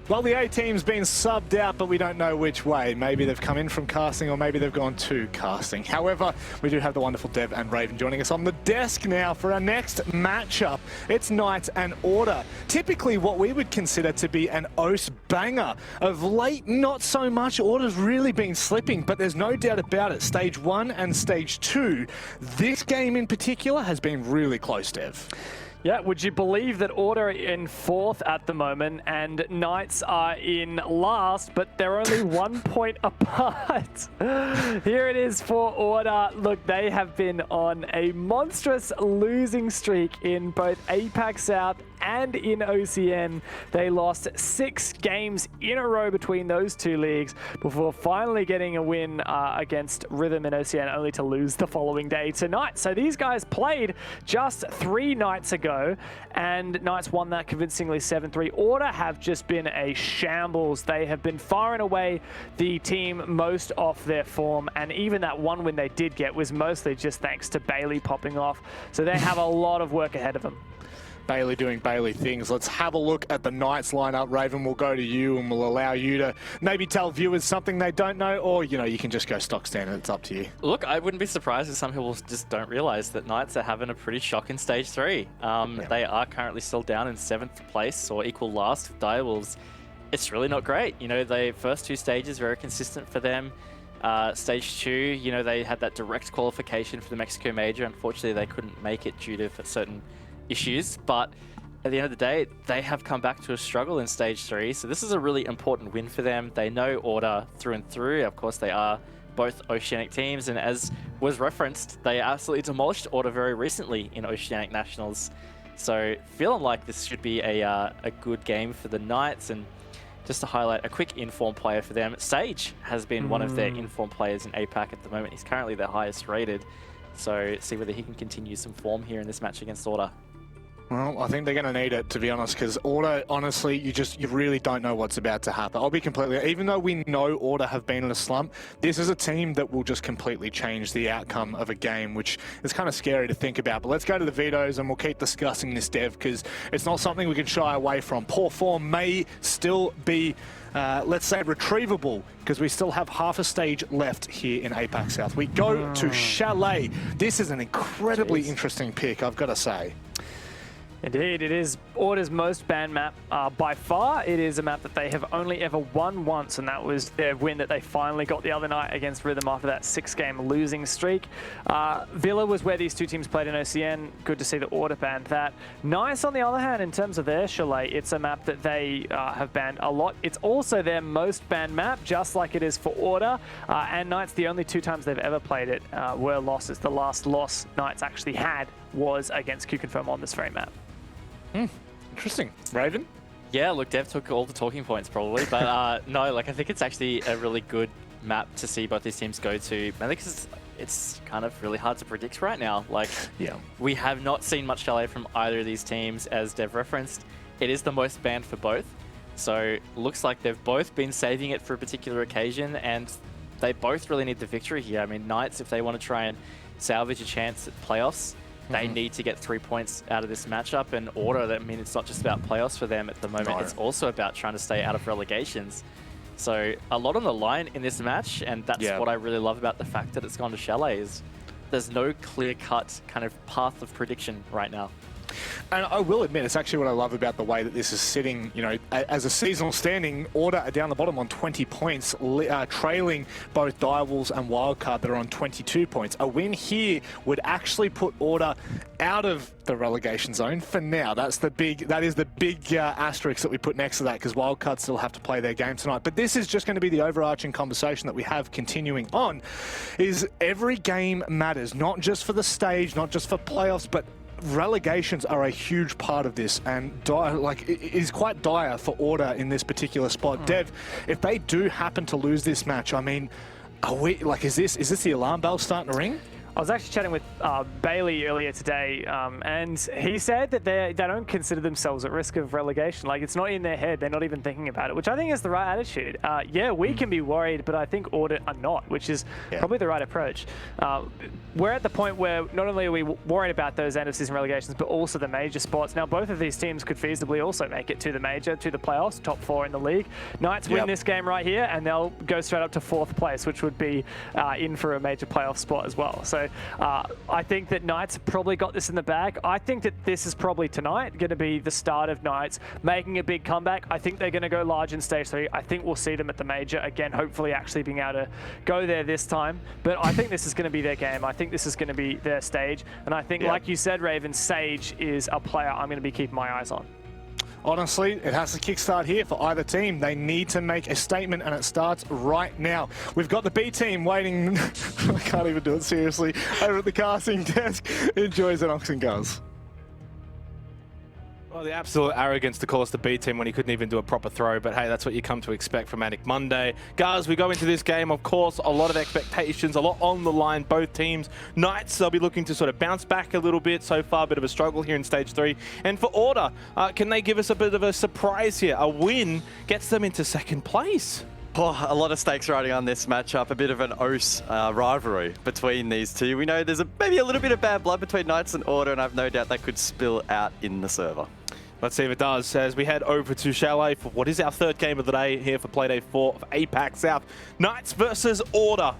Well, the A team's been subbed out, but we don't know which way. Maybe they've come in from casting, or maybe they've gone to casting. However, we do have the wonderful Dev and Raven joining us on the desk now for our next matchup. It's Knights and Order. Typically what we would consider to be an OS banger. Of late, not so much. Order's really been slipping, but there's no doubt about it. Stage 1 and Stage 2, this game in particular has been really close, Dev. Yeah, would you believe that Order are in 4th at the moment and Knights are in last, but they're only 1 point apart. Here it is for Order. Look, they have been on a monstrous losing streak in both APAC South and in OCN. They lost 6 games in a row between those two leagues before finally getting a win against Rhythm in OCN, only to lose the following day tonight. So these guys played just 3 nights ago, and Knights won that convincingly 7-3. Order have just been a shambles. They have been far and away the team most off their form, and even that one win they did get was mostly just thanks to Bailey popping off. So they have a lot of work ahead of them. Bailey doing Bailey things. Let's have a look at the Knights lineup. Raven, will go to you and we'll allow you to maybe tell viewers something they don't know, or, you know, you can just go stock standard. It's up to you. Look, I wouldn't be surprised if some people just don't realize that Knights are having a pretty shocking Stage 3. They are currently still down in 7th place, or equal last with Direwolves. It's really not great. You know, the first 2 stages very consistent for them. Stage 2, you know, they had that direct qualification for the Mexico Major. Unfortunately, they couldn't make it due to certain issues, but at the end of the day, they have come back to a struggle in Stage 3, so this is a really important win for them. They know Order through and through. Of course, they are both Oceanic teams, and as was referenced, they absolutely demolished Order very recently in Oceanic Nationals. So feeling like this should be a good game for the Knights. And just to highlight a quick informed player for them, Sage has been one of their informed players in APAC at the moment. He's currently their highest rated, so see whether he can continue some form here in this match against Order. Well, I think they're going to need it, to be honest, because Order, honestly, you really don't know what's about to happen. I'll be completely, even though we know Order have been in a slump, this is a team that will just completely change the outcome of a game, which is kind of scary to think about. But let's go to the vetoes and we'll keep discussing this, Dev, because it's not something we can shy away from. Poor form may still be, let's say, retrievable, because we still have half a stage left here in APAC South. We go to Chalet. This is an incredibly interesting pick, I've got to say. Indeed, it is Order's most banned map by far. It is a map that they have only ever won once, and that was their win that they finally got the other night against Rhythm after that 6-game losing streak. Villa was where these two teams played in OCN. Good to see that Order banned that. Nice, on the other hand, in terms of their Chalet, it's a map that they have banned a lot. It's also their most banned map, just like it is for Order. And Knights, the only 2 times they've ever played it were losses. The last loss Knights actually had was against Q-Confirm on this very map. Interesting. Raven? Yeah, look, Dev took all the talking points probably, but no, like I think it's actually a really good map to see both these teams go to, mainly because it's kind of really hard to predict right now. Like, we have not seen much Chalet from either of these teams, as Dev referenced. It is the most banned for both, so looks like they've both been saving it for a particular occasion, and they both really need the victory here. I mean, Knights, if they want to try and salvage a chance at playoffs, they need to get 3 points out of this matchup. And Order, I mean, it's not just about playoffs for them at the moment. No. It's also about trying to stay out of relegations. So a lot on the line in this match, and that's what I really love about the fact that it's gone to Chalet, is there's no clear-cut kind of path of prediction right now. And I will admit, it's actually what I love about the way that this is sitting. You know, as a seasonal standing, Order are down the bottom on 20 points, trailing both Direwolves and Wildcard that are on 22 points. A win here would actually put Order out of the relegation zone for now. That is the big asterisk that we put next to that, because Wildcard still have to play their game tonight. But this is just going to be the overarching conversation that we have continuing on, is every game matters, not just for the stage, not just for playoffs, but relegations are a huge part of this, and it is quite dire for Order in this particular spot. Dev, if they do happen to lose this match, I mean, are we, like, is this the alarm bell starting to ring? I was actually chatting with Bailey earlier today, and he said that they don't consider themselves at risk of relegation. Like, it's not in their head. They're not even thinking about it, which I think is the right attitude. Yeah, we can be worried, but I think Order are not, which is probably the right approach. We're at the point where not only are we worried about those end-of-season relegations, but also the major spots. Now, both of these teams could feasibly also make it to the major, to the playoffs, top 4 in the league. Knights win this game right here, and they'll go straight up to 4th place, which would be in for a major playoff spot as well. So I think that Knights have probably got this in the bag. I think that this is probably tonight going to be the start of Knights making a big comeback. I think they're going to go large in stage 3. I think we'll see them at the major again, hopefully actually being able to go there this time. But I think this is going to be their game. I think this is going to be their stage. And I think, like you said, Raven, Sage is a player I'm going to be keeping my eyes on. Honestly, it has to kickstart here for either team. They need to make a statement, and it starts right now. We've got the B team waiting. I can't even do it seriously. Over at the casting desk. Enjoy Xenox and Guz. Well, the absolute arrogance to call us the B team when he couldn't even do a proper throw, but hey, that's what you come to expect from Manic Monday. Guys, we go into this game, of course, a lot of expectations, a lot on the line, both teams. Knights, they'll be looking to sort of bounce back a little bit. So far, a bit of a struggle here in stage 3. And for Order, can they give us a bit of a surprise here? A win gets them into 2nd place. Oh, a lot of stakes riding on this matchup, a bit of an OS rivalry between these two. We know there's maybe a little bit of bad blood between Knights and Order, and I've no doubt that could spill out in the server. Let's see if it does, as we head over to Chalet for what is our 3rd game of the day here for Playday 4 of APAC South. Knights versus Order.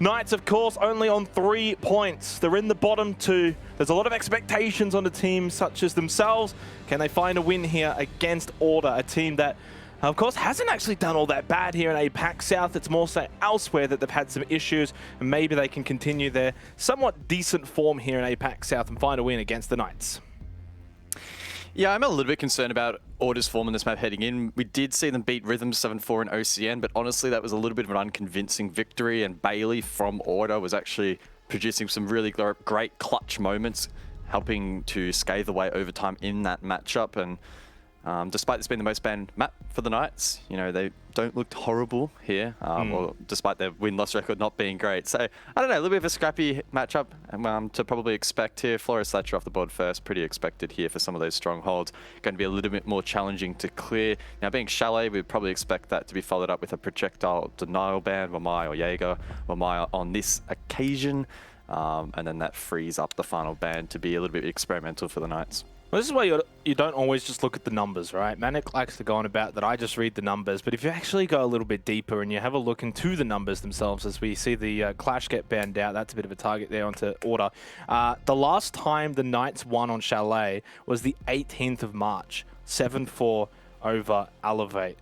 Knights, of course, only on 3 points. They're in the bottom 2. There's a lot of expectations on the team such as themselves. Can they find a win here against Order, a team that, of course, hasn't actually done all that bad here in APAC South. It's more so elsewhere that they've had some issues, and maybe they can continue their somewhat decent form here in APAC South and find a win against the Knights. Yeah, I'm a little bit concerned about Order's form in this map heading in. We did see them beat Rhythm 7-4 in OCN, but honestly, that was a little bit of an unconvincing victory, and Bailey from Order was actually producing some really great clutch moments, helping to scathe away overtime in that matchup. And despite this being the most banned map for the Knights, you know, they don't look horrible here, or despite their win-loss record not being great. So, I don't know, a little bit of a scrappy matchup to probably expect here. Flores Thatcher off the board first, pretty expected here for some of those strongholds. Going to be a little bit more challenging to clear. Now, being Chalet, we'd probably expect that to be followed up with a projectile denial ban, Wamai or Jaeger. Wamai on this occasion, and then that frees up the final ban to be a little bit experimental for the Knights. Well, this is why you don't always just look at the numbers, right? Manic likes to go on about that I just read the numbers, but if you actually go a little bit deeper and you have a look into the numbers themselves, as we see the Clash get banned out, that's a bit of a target there onto Order. The last time the Knights won on Chalet was the 18th of March, 7-4 over Elevate,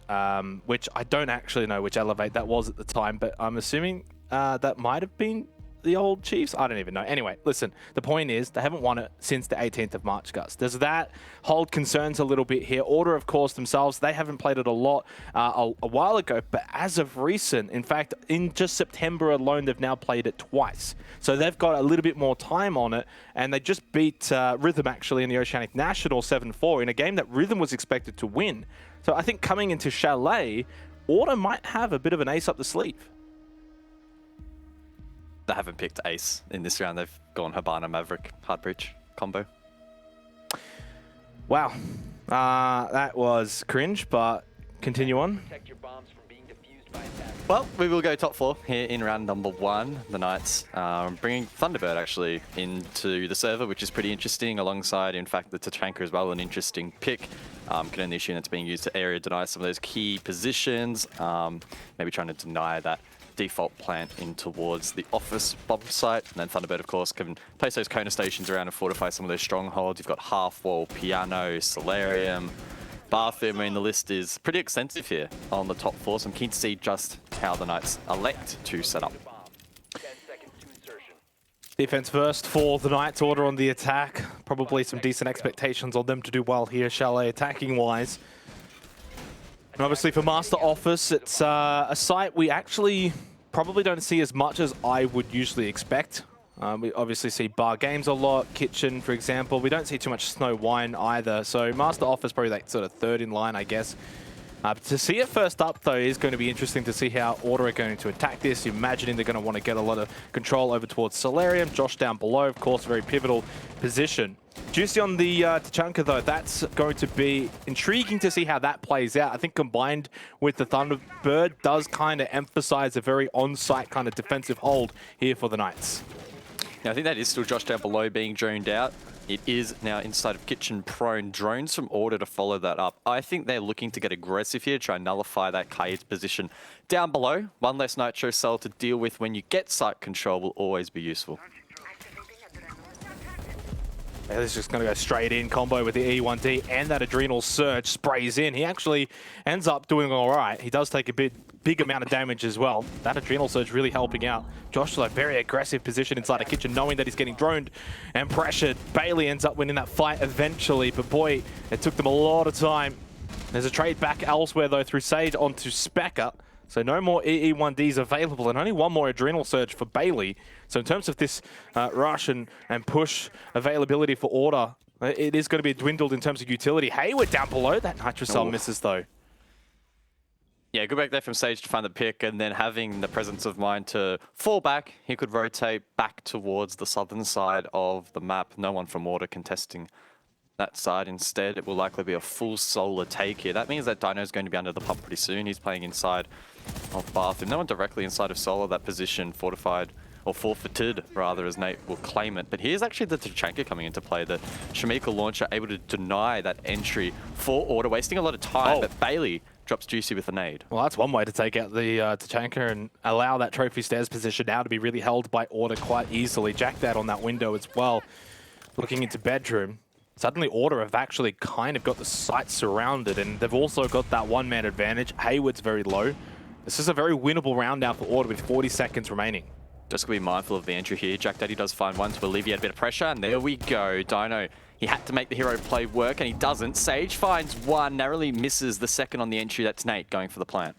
which I don't actually know which Elevate that was at the time, but I'm assuming that might have been the old Chiefs? I don't even know. Anyway, listen, the point is they haven't won it since the 18th of March, Gus. Does that hold concerns a little bit here? Order, of course, themselves, they haven't played it a lot a while ago, but as of recent, in fact, in just September alone, they've now played it twice. So they've got a little bit more time on it, and they just beat Rhythm, actually, in the Oceanic National 7-4 in a game that Rhythm was expected to win. So I think coming into Chalet, Order might have a bit of an ace up the sleeve. They haven't picked Ace in this round. They've gone Habana Maverick Hard Breach combo. Wow. That was cringe, but continue on. Well, we will go top 4 here in round number 1. The Knights bringing Thunderbird actually into the server, which is pretty interesting, alongside, in fact, the Tachanka as well, an interesting pick. Can only assume that's being used to area deny some of those key positions, maybe trying to deny that default plant in towards the office bomb site. And then Thunderbird, of course, can place those Kona stations around and fortify some of those strongholds. You've got Half Wall, Piano, Solarium, Bathroom. I mean, the list is pretty extensive here on the top 4, so I'm keen to see just how the Knights elect to set up. Defense first for the Knights. Order on the attack. Probably some decent expectations on them to do well here, Chalet, attacking-wise. And obviously for Master Office, it's a site we actually probably don't see as much as I would usually expect. We obviously see Bar Games a lot, Kitchen, for example. We don't see too much Snow Wine either. So Master Office probably like sort of 3rd in line, I guess. To see it first up, though, is going to be interesting to see how Order are going to attack this. You're imagining they're going to want to get a lot of control over towards Solarium. Josh down below, of course, very pivotal position. Juicy on the Tachanka, though, that's going to be intriguing to see how that plays out. I think combined with the Thunderbird does kind of emphasize a very on-site kind of defensive hold here for the Knights. Now, I think that is still Josh down below being droned out. It is now inside of kitchen prone. Drones from Order to follow that up. I think they're looking to get aggressive here, try and nullify that Kaid's position down below. One less Nitro cell to deal with when you get site control will always be useful. Yeah, this is just going to go straight in, combo with the E1D, and that Adrenal Surge sprays in. He actually ends up doing all right. He does take a big amount of damage as well. That Adrenal Surge really helping out. Josh is a very aggressive position inside the kitchen, knowing that he's getting droned and pressured. Bailey ends up winning that fight eventually, but boy, it took them a lot of time. There's a trade back elsewhere, though, through Sage onto Specker. So no more EE1Ds available, and only one more Adrenal Surge for Bailey. So in terms of this rush and push availability for Order, it is going to be dwindled in terms of utility. Hayward down below. That Nitro Cell misses, though. Yeah, good back there from Sage to find the pick, and then having the presence of mind to fall back. He could rotate back towards the southern side of the map. No one from Order contesting that side. Instead, it will likely be a full solar take here. That means that Dino's going to be under the pump pretty soon. He's playing inside of Bathroom. No one directly inside of Solar. That position fortified, or forfeited rather, as Nate will claim it. But here's actually the Tachanka coming into play. The Shamika launcher able to deny that entry for Order, wasting a lot of time. But Bailey drops Juicy with a nade. Well, that's one way to take out the Tachanka and allow that trophy stairs position now to be really held by Order quite easily. Jacked out on that window as well. Looking into bedroom. Suddenly Order have actually kind of got the site surrounded, and they've also got that one-man advantage. Hayward's very low. This is a very winnable round now for Order with 40 seconds remaining. Just going to be mindful of the entry here. Jack Daddy does find one to alleviate a bit of pressure, and there we go. Dino, he had to make the hero play work, and he doesn't. Sage finds one, narrowly misses the second on the entry. That's Nate going for the plant.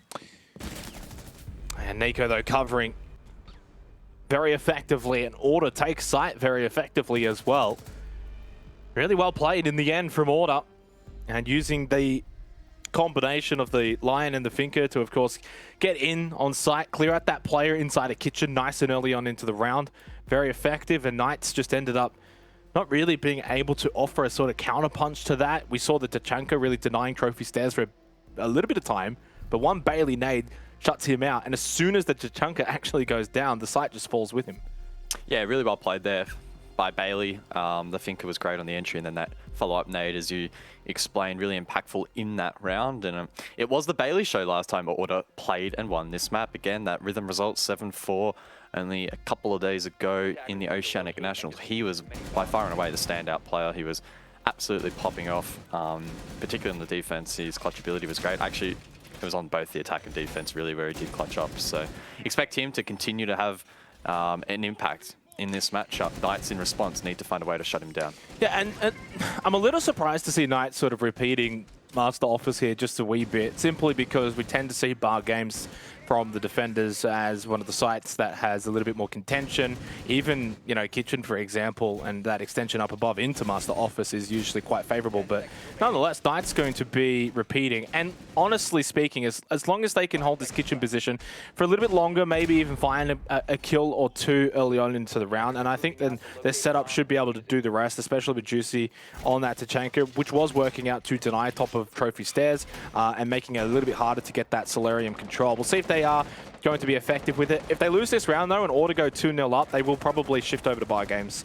And Nico, though, covering very effectively, and Order takes site very effectively as well. Really well played in the end from Order, and using the combination of the Lion and the Finker to, of course, get in on site, clear out that player inside a kitchen nice and early on into the round. Very effective, and Knights just ended up not really being able to offer a sort of counterpunch to that. We saw the Tachanka really denying trophy stairs for a little bit of time, but one Bailey nade shuts him out, and as soon as the Tachanka actually goes down, the site just falls with him. Yeah, really well played there by Bailey. The Finker was great on the entry, and then that follow-up nade, as you explained, really impactful in that round. And it was the Bailey show last time Order played and won this map. Again, that rhythm result 7-4 only a couple of days ago in the Oceanic Nationals. He was by far and away the standout player. He was absolutely popping off, particularly on the defense. His clutch ability was great. Actually, it was on both the attack and defense, really, where he did clutch up. So expect him to continue to have an impact in this matchup. Knights, in response, need to find a way to shut him down. Yeah, and I'm a little surprised to see Knights sort of repeating Master Office here just a wee bit, simply because we tend to see bar games from the defenders as one of the sites that has a little bit more contention. Even, you know, Kitchen, for example, and that extension up above into Master Office is usually quite favorable. But nonetheless, Knight's going to be repeating. And honestly speaking, as long as they can hold this Kitchen position for a little bit longer, maybe even find a kill or two early on into the round, and I think then their setup should be able to do the rest, especially with Juicy on that Tachanka, which was working out to deny top of trophy stairs and making it a little bit harder to get that Solarium control. We'll see if they are going to be effective with it. If they lose this round, though, and Order go 2-0 up, they will probably shift over to bar games.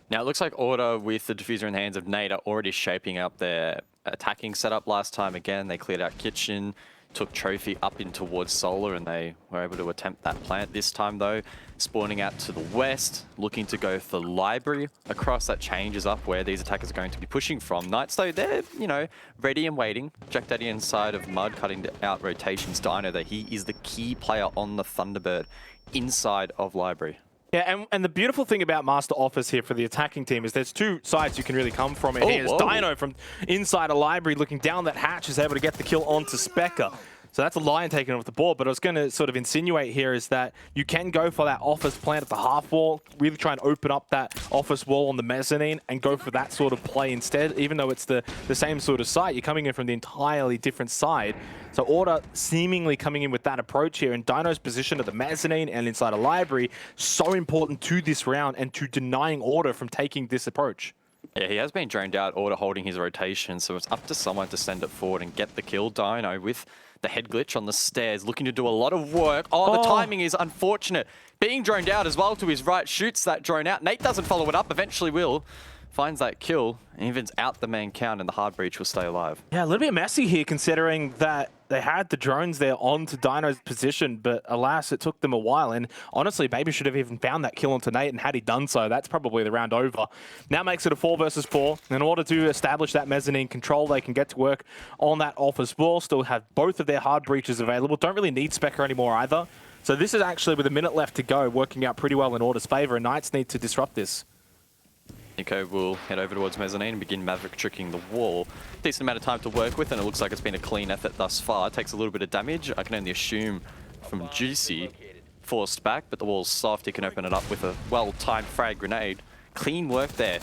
Now, it looks like Order, with the diffuser in the hands of Nate, are already shaping up their attacking setup. Last time, again, they cleared out Kitchen, took Trophy up in towards Solar, and they were able to attempt that plant. This time, though, spawning out to the west, looking to go for Library across. That changes up where these attackers are going to be pushing from. Knights, though, they're, you know, ready and waiting. Jack Daddy inside of Mud, cutting out rotations. Dino, that he is the key player on the Thunderbird inside of Library. Yeah, and the beautiful thing about Master Office here for the attacking team is there's two sides you can really come from. And here's Dino from inside a Library looking down that hatch, is able to get the kill onto Specker. So that's a Lion taken off the board, but I was going to sort of insinuate here is that you can go for that office plant at the half wall, really try and open up that office wall on the mezzanine and go for that sort of play instead, even though it's the same sort of site. You're coming in from the entirely different side. So Order seemingly coming in with that approach here, and Dino's position at the mezzanine and inside a library, so important to this round and to denying Order from taking this approach. Yeah, he has been drained out, Order holding his rotation, so it's up to someone to send it forward and get the kill. Dino with the head glitch on the stairs, looking to do a lot of work. Oh, the timing is unfortunate. Being droned out as well to his right, shoots that drone out. Nate doesn't follow it up, eventually will. Finds that kill, and evens out the main count, and the hard breach will stay alive. Yeah, a little bit messy here, considering that they had the drones there onto Dino's position, but alas, it took them a while. And honestly, maybe should have even found that kill onto Nate, and had he done so, that's probably the round over. Now makes it a 4 versus 4. In order to establish that mezzanine control, they can get to work on that office wall, still have both of their hard breaches available. Don't really need Specker anymore either. So this is actually, with a minute left to go, working out pretty well in Order's favor, and Knights need to disrupt this. Nico will head over towards mezzanine and begin Maverick tricking the wall. Decent amount of time to work with, and it looks like it's been a clean effort thus far. It takes a little bit of damage. I can only assume from Juicy, forced back, but the wall's soft. He can open it up with a well-timed frag grenade. Clean work there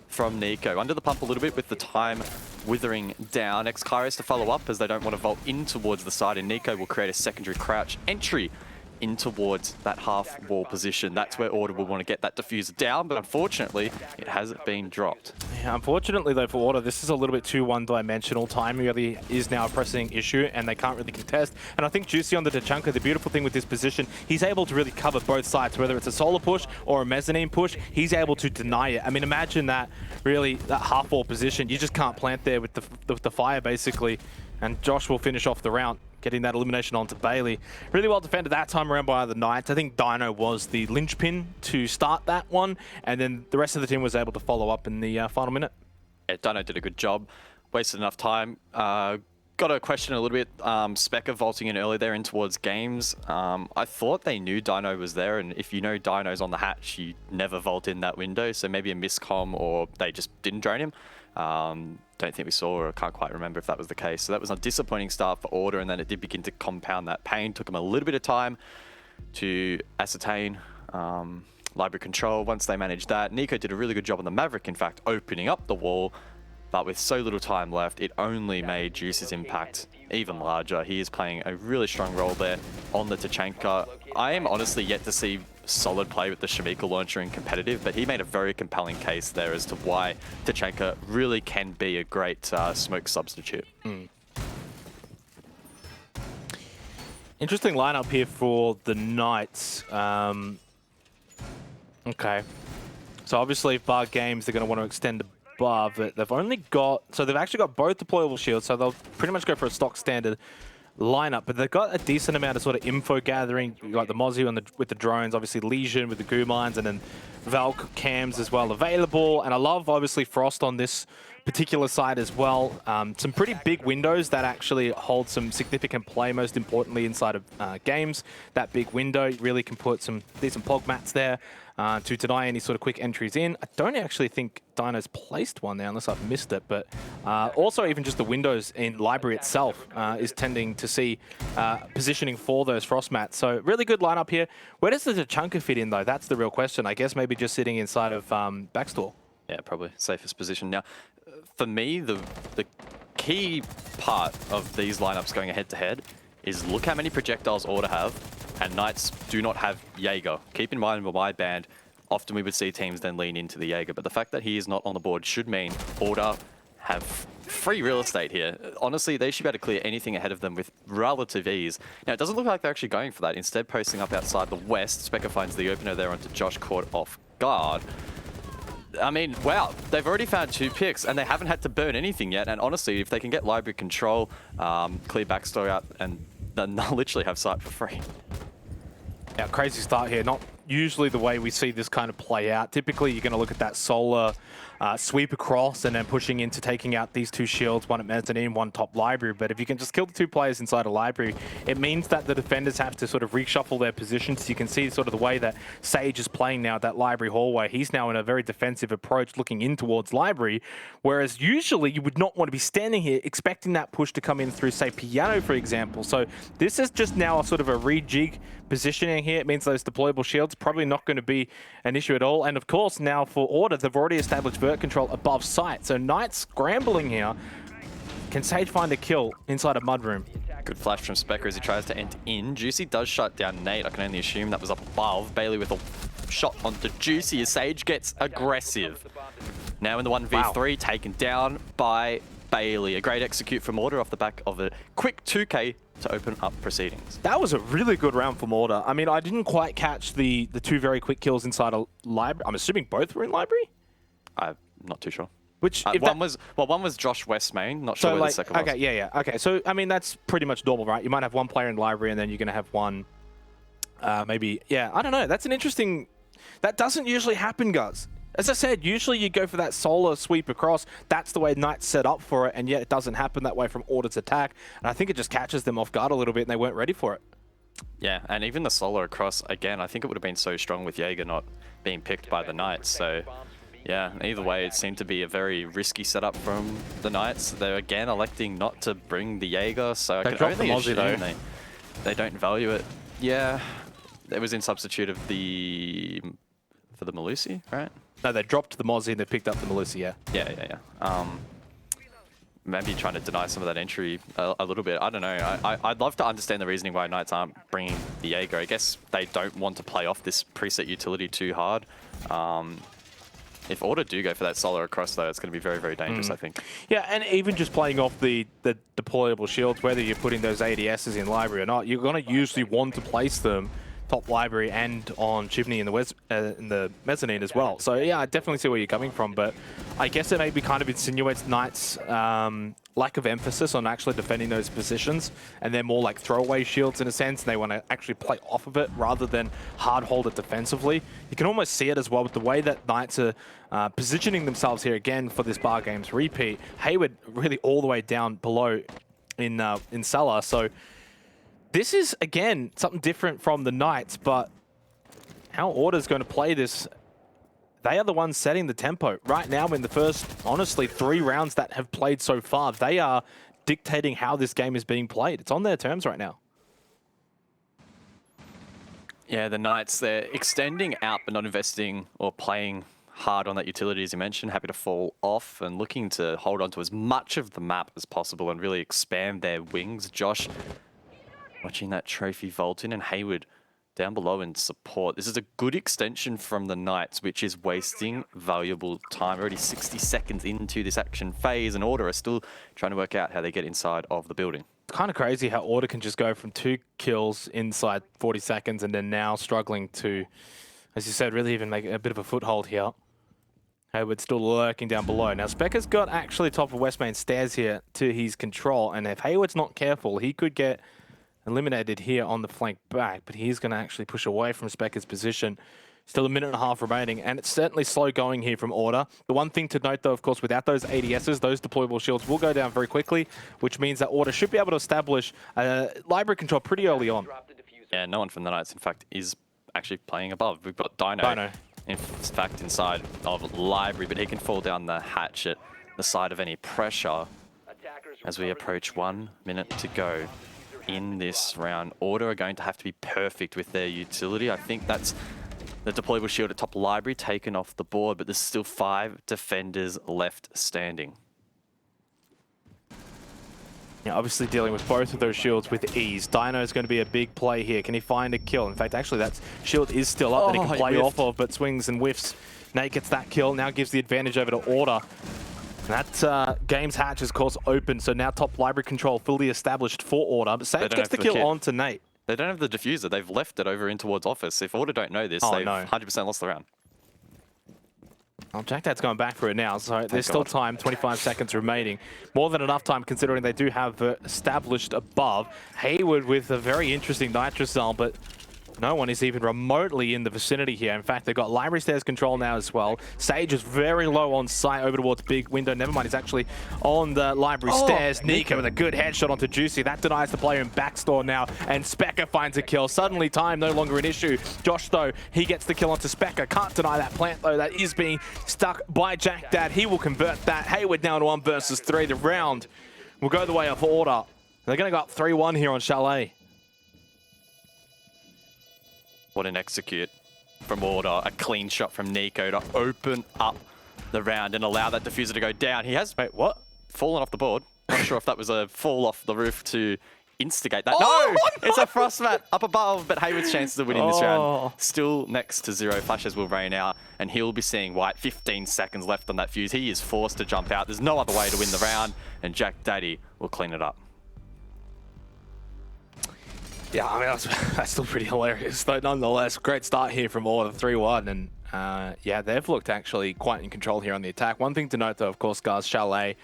from Nico. Under the pump a little bit with the time withering down. X-Kairos to follow up as they don't want to vault in towards the side, and Nico will create a secondary crouch entry in towards that half wall position. That's where Order will want to get that diffuser down, but unfortunately, it hasn't been dropped. Yeah, unfortunately though for Order, this is a little bit too one-dimensional. Time really is now a pressing issue, and they can't really contest. And I think Juicy on the Tachanka, the beautiful thing with this position, he's able to really cover both sides, whether it's a solar push or a mezzanine push, he's able to deny it. I mean, imagine that, really, that half wall position, you just can't plant there with the fire, basically. And Josh will finish off the round, getting that elimination onto Bailey. Really well defended that time around by the Knights. I think Dino was the linchpin to start that one, and then the rest of the team was able to follow up in the final minute. Yeah, Dino did a good job. Wasted enough time. Got a question a little bit. Specker vaulting in early there in towards games. I thought they knew Dino was there, and if you know Dino's on the hatch, you never vault in that window, so maybe a miscomm or they just didn't drone him. Don't think we saw, or can't quite remember if that was the case. So that was a disappointing start for Order, and then it did begin to compound that pain. Took them a little bit of time to ascertain library control. Once they managed that, Nico did a really good job on the Maverick, in fact, opening up the wall. But with so little time left, it only made Juice's impact even larger. He is playing a really strong role there on the Tachanka. I am honestly yet to see solid play with the Shamika launcher in competitive, but he made a very compelling case there as to why Tachanka really can be a great smoke substitute. Interesting lineup here for the Knights. Okay. So obviously, if bar games, they're going to want to extend above it. They've only got, so they've actually got both deployable shields, so they'll pretty much go for a stock standard lineup, but they've got a decent amount of sort of info gathering, like the Mozzie with the drones, obviously Legion with the goo mines, and then Valk cams as well available. And I love, obviously, Frost on this particular side as well. Some pretty big windows that actually hold some significant play, most importantly inside of games. That big window really can put some decent plug mats there to deny any sort of quick entries in. I don't actually think Dino's placed one there unless I've missed it, but also even just the windows in library itself is tending to see positioning for those frost mats. So really good lineup here. Where does the Tachanka fit in though? That's the real question. I guess maybe just sitting inside of backstore. Yeah, probably safest position. Now, for me, the key part of these lineups going head to head is look how many projectiles Order have, and Knights do not have Jaeger. Keep in mind, with my band, often we would see teams then lean into the Jaeger, but the fact that he is not on the board should mean Order have free real estate here. Honestly, they should be able to clear anything ahead of them with relative ease. Now, it doesn't look like they're actually going for that. Instead, posting up outside the west, Specker finds the opener there onto Josh, caught off guard. I mean, wow, they've already found 2 picks and they haven't had to burn anything yet. And honestly, if they can get library control, clear backstory out, and then they'll literally have sight for free. Yeah, crazy start here. Not usually the way we see this kind of play out. Typically, you're going to look at that solar sweep across and then pushing into taking out these two shields, one at mezzanine, one top library. But if you can just kill the two players inside a library, it means that the defenders have to sort of reshuffle their positions. You can see sort of the way that Sage is playing now, that library hallway. He's now in a very defensive approach looking in towards library, whereas usually you would not want to be standing here expecting that push to come in through, say, piano, for example. So this is just now a sort of a rejig positioning here. It means those deployable shields probably not going to be an issue at all. And of course, now for Order, they've already established vert control above site. So Knight scrambling here. Can Sage find a kill inside a mudroom? Good flash from Specker as he tries to enter in. Juicy does shut down Nate. I can only assume that was up above. Bailey with a shot onto Juicy as Sage gets aggressive. Now in the 1v3, taken down by Bailey. A great execute from Order off the back of a quick 2K to open up proceedings. That was a really good round from Order. I mean, I didn't quite catch the two very quick kills inside a library. I'm assuming both were in library? I'm not too sure. Which one was Josh Westmain. Not sure where the second was. Okay, yeah. Okay, so I mean that's pretty much normal, right? You might have one player in library, and then you're gonna have one, maybe. Yeah, I don't know. That's an interesting. That doesn't usually happen, guys. As I said, usually you go for that solo sweep across. That's the way Knight's set up for it, and yet it doesn't happen that way from Order's attack. And I think it just catches them off guard a little bit, and they weren't ready for it. Yeah, and even the solo across again. I think it would have been so strong with Jaeger not being picked by the Knights. So. Yeah, either way, it seemed to be a very risky setup from the Knights. They're again electing not to bring the Jaeger, so I can only assume they don't value it. Yeah, it was in substitute of for the Malusi, right? No, they dropped the Mozzie and they picked up the Malusi, yeah. Yeah. Maybe trying to deny some of that entry a little bit. I don't know. I'd love to understand the reasoning why Knights aren't bringing the Jaeger. I guess they don't want to play off this preset utility too hard. If Order do go for that solo across, though, it's going to be very, very dangerous, I think. Yeah, and even just playing off the deployable shields, whether you're putting those ADSs in library or not, you're going to usually want to place them top library and on Chimney in the mezzanine as well. So yeah, I definitely see where you're coming from, but I guess it maybe kind of insinuates Knights' lack of emphasis on actually defending those positions, and they're more like throwaway shields in a sense, and they want to actually play off of it rather than hard hold it defensively. You can almost see it as well with the way that Knights are positioning themselves here again for this Bar Games repeat. Hayward really all the way down below in cellar, so this is, again, something different from the Knights, but how Order's going to play this, they are the ones setting the tempo. Right now, in the first, honestly, 3 rounds that have played so far, they are dictating how this game is being played. It's on their terms right now. Yeah, the Knights, they're extending out but not investing or playing hard on that utility, as you mentioned, happy to fall off and looking to hold on to as much of the map as possible and really expand their wings. Josh watching that trophy vault in, and Hayward down below in support. This is a good extension from the Knights, which is wasting valuable time. Already 60 seconds into this action phase, and Order are still trying to work out how they get inside of the building. It's kind of crazy how Order can just go from 2 kills inside 40 seconds and then now struggling to, as you said, really even make a bit of a foothold here. Hayward still lurking down below. Now, Specker's got actually top of West Main stairs here to his control, and if Hayward's not careful, he could get eliminated here on the flank back, but he's going to actually push away from Specker's position. Still 1.5 minutes remaining, and it's certainly slow going here from Order. The one thing to note, though, of course, without those ADSs, those deployable shields will go down very quickly, which means that Order should be able to establish library control pretty early on. Yeah, no one from the Knights, in fact, is actually playing above. We've got Dino. In fact, inside of library, but he can fall down the hatch at the side of any pressure as we approach 1 minute to go in this round. Order are going to have to be perfect with their utility. I think that's the deployable shield at top library taken off the board, but there's still 5 defenders left standing. Yeah, obviously dealing with both of those shields with ease. Dino is going to be a big play here. Can he find a kill? In fact, actually, that shield is still up that he can play off of, but swings and whiffs. Nate gets that kill, now gives the advantage over to Order. That game's hatch is, of course, open, so now top library control fully established for Order. But Sage gets the kill onto Nate. They don't have the diffuser. They've left it over in towards office. If Order don't know this, they've 100% lost the round. Well, Jackdad's going back for it now, so there's still time, 25 seconds remaining. More than enough time considering they do have established above. Hayward with a very interesting Nitrocell, but No one is even remotely in the vicinity here. In fact, they've got library stairs control now as well. Sage is very low on sight over towards big window. Never mind, he's actually on the library stairs. Nico with a good headshot onto Juicy. That denies the player in backstore now. And Specker finds a kill. Suddenly time no longer an issue. Josh, though, he gets the kill onto Specker. Can't deny that plant, though. That is being stuck by Jack Dad. He will convert that. Hayward now to 1 versus 3. The round will go the way of Order. They're going to go up 3-1 here on Chalet. What an execute from Order. A clean shot from Nico to open up the round and allow that diffuser to go down. He has, wait, what? Fallen off the board. Not sure if that was a fall off the roof to instigate that. No! It's a frostmat up above, but Hayward's chances of winning this round still next to 0. Flashes will rain out, and he'll be seeing white. 15 seconds left on that fuse. He is forced to jump out. There's no other way to win the round, and Jack Daddy will clean it up. Yeah, I mean, that's still pretty hilarious, though, nonetheless. Great start here from Order, 3-1, and yeah, they've looked actually quite in control here on the attack. One thing to note, though, of course, guys, Chalet,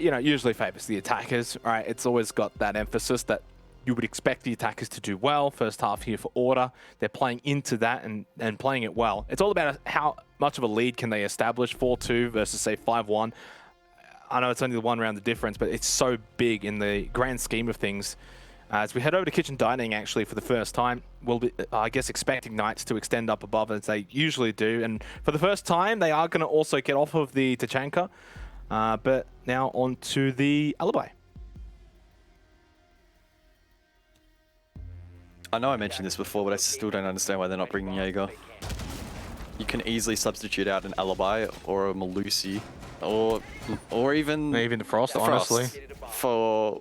you know, usually favors the attackers, right? It's always got that emphasis that you would expect the attackers to do well. First half here for Order, they're playing into that and playing it well. It's all about how much of a lead can they establish, 4-2 versus, say, 5-1. I know it's only the 1 round of difference, but it's so big in the grand scheme of things. As we head over to kitchen dining, actually, for the first time, we'll be, I guess, expecting Knights to extend up above as they usually do. And for the first time, they are going to also get off of the Tachanka. But now on to the Alibi. I know I mentioned this before, but I still don't understand why they're not bringing Jaeger. You can easily substitute out an Alibi or a Malusi or even the Frost, honestly. For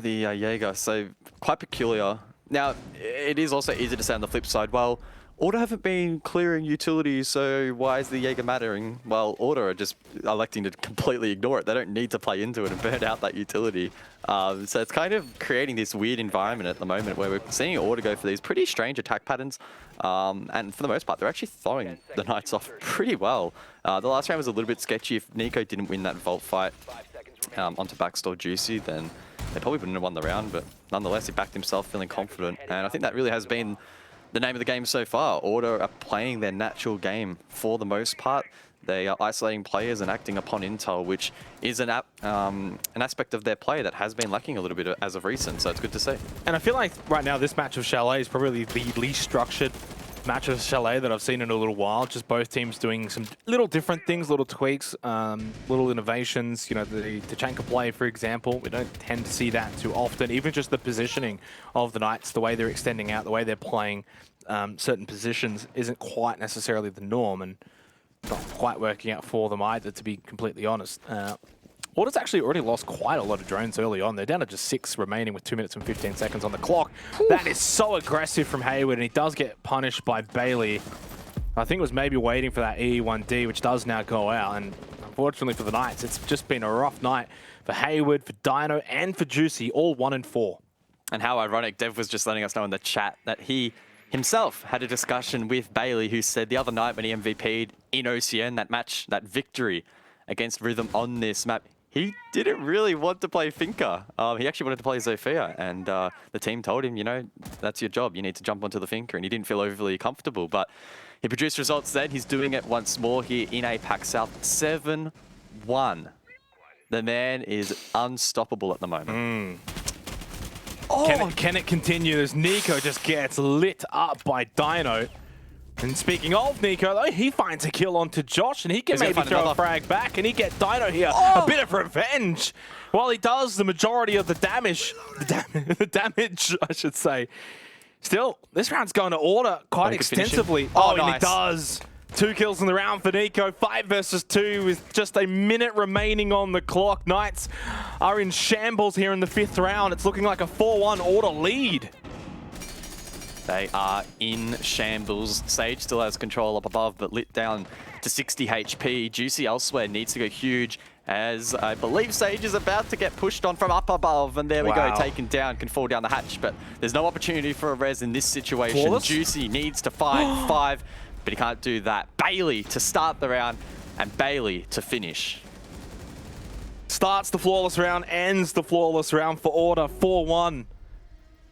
the Jaeger, so quite peculiar. Now, it is also easy to say on the flip side, well, Order haven't been clearing utilities, so why is the Jaeger mattering? Well, Order are just electing to completely ignore it. They don't need to play into it and burn out that utility. So it's kind of creating this weird environment at the moment where we're seeing Order go for these pretty strange attack patterns. And for the most part, they're actually throwing the Knights off pretty well. The last round was a little bit sketchy. If Nico didn't win that Vault fight onto backstore Juicy, then they probably wouldn't have won the round, but nonetheless, he backed himself feeling confident. And I think that really has been the name of the game so far. Order are playing their natural game for the most part. They are isolating players and acting upon intel, which is an aspect of their play that has been lacking a little bit as of recent, so it's good to see. And I feel like right now this match of Chalet is probably the least structured match of Chalet that I've seen in a little while. Just both teams doing some little different things, little tweaks, little innovations. You know, the Tachanka play, for example, we don't tend to see that too often. Even just the positioning of the Knights, the way they're extending out, the way they're playing certain positions isn't quite necessarily the norm and not quite working out for them either, to be completely honest. Order's actually already lost quite a lot of drones early on. They're down to just 6 remaining with 2 minutes and 15 seconds on the clock. That is so aggressive from Hayward, and he does get punished by Bailey. I think it was maybe waiting for that E1D, which does now go out. And unfortunately for the Knights, it's just been a rough night for Hayward, for Dino, and for Juicy, all 1 and 4. And how ironic, Dev was just letting us know in the chat that he himself had a discussion with Bailey, who said the other night when he MVP'd in OCN, that match, that victory against Rhythm on this map, he didn't really want to play Finca. He actually wanted to play Zofia, and the team told him, you know, that's your job. You need to jump onto the Finca, and he didn't feel overly comfortable. But he produced results then. He's doing it once more here in APAC South. 7-1. The man is unstoppable at the moment. Oh. Can it continue as Nico just gets lit up by Dino? And speaking of Nico, though, he finds a kill onto Josh, and he can maybe throw a frag back, and he get Dino here a bit of revenge. While he does the majority of the damage, the damage, I should say. Still, this round's going to Order quite extensively. Oh, and he does. 2 kills in the round for Nico, 5 versus 2 with just a minute remaining on the clock. Knights are in shambles here in the 5th round. It's looking like a 4-1 Order lead. They are in shambles. Sage still has control up above, but lit down to 60 HP. Juicy elsewhere needs to go huge, as I believe Sage is about to get pushed on from up above, and there we go, taken down, can fall down the hatch, but there's no opportunity for a res in this situation. Flawless? Juicy needs to fight 5, but he can't do that. Bailey to start the round, and Bailey to finish. Starts the flawless round, ends the flawless round for Order, 4-1.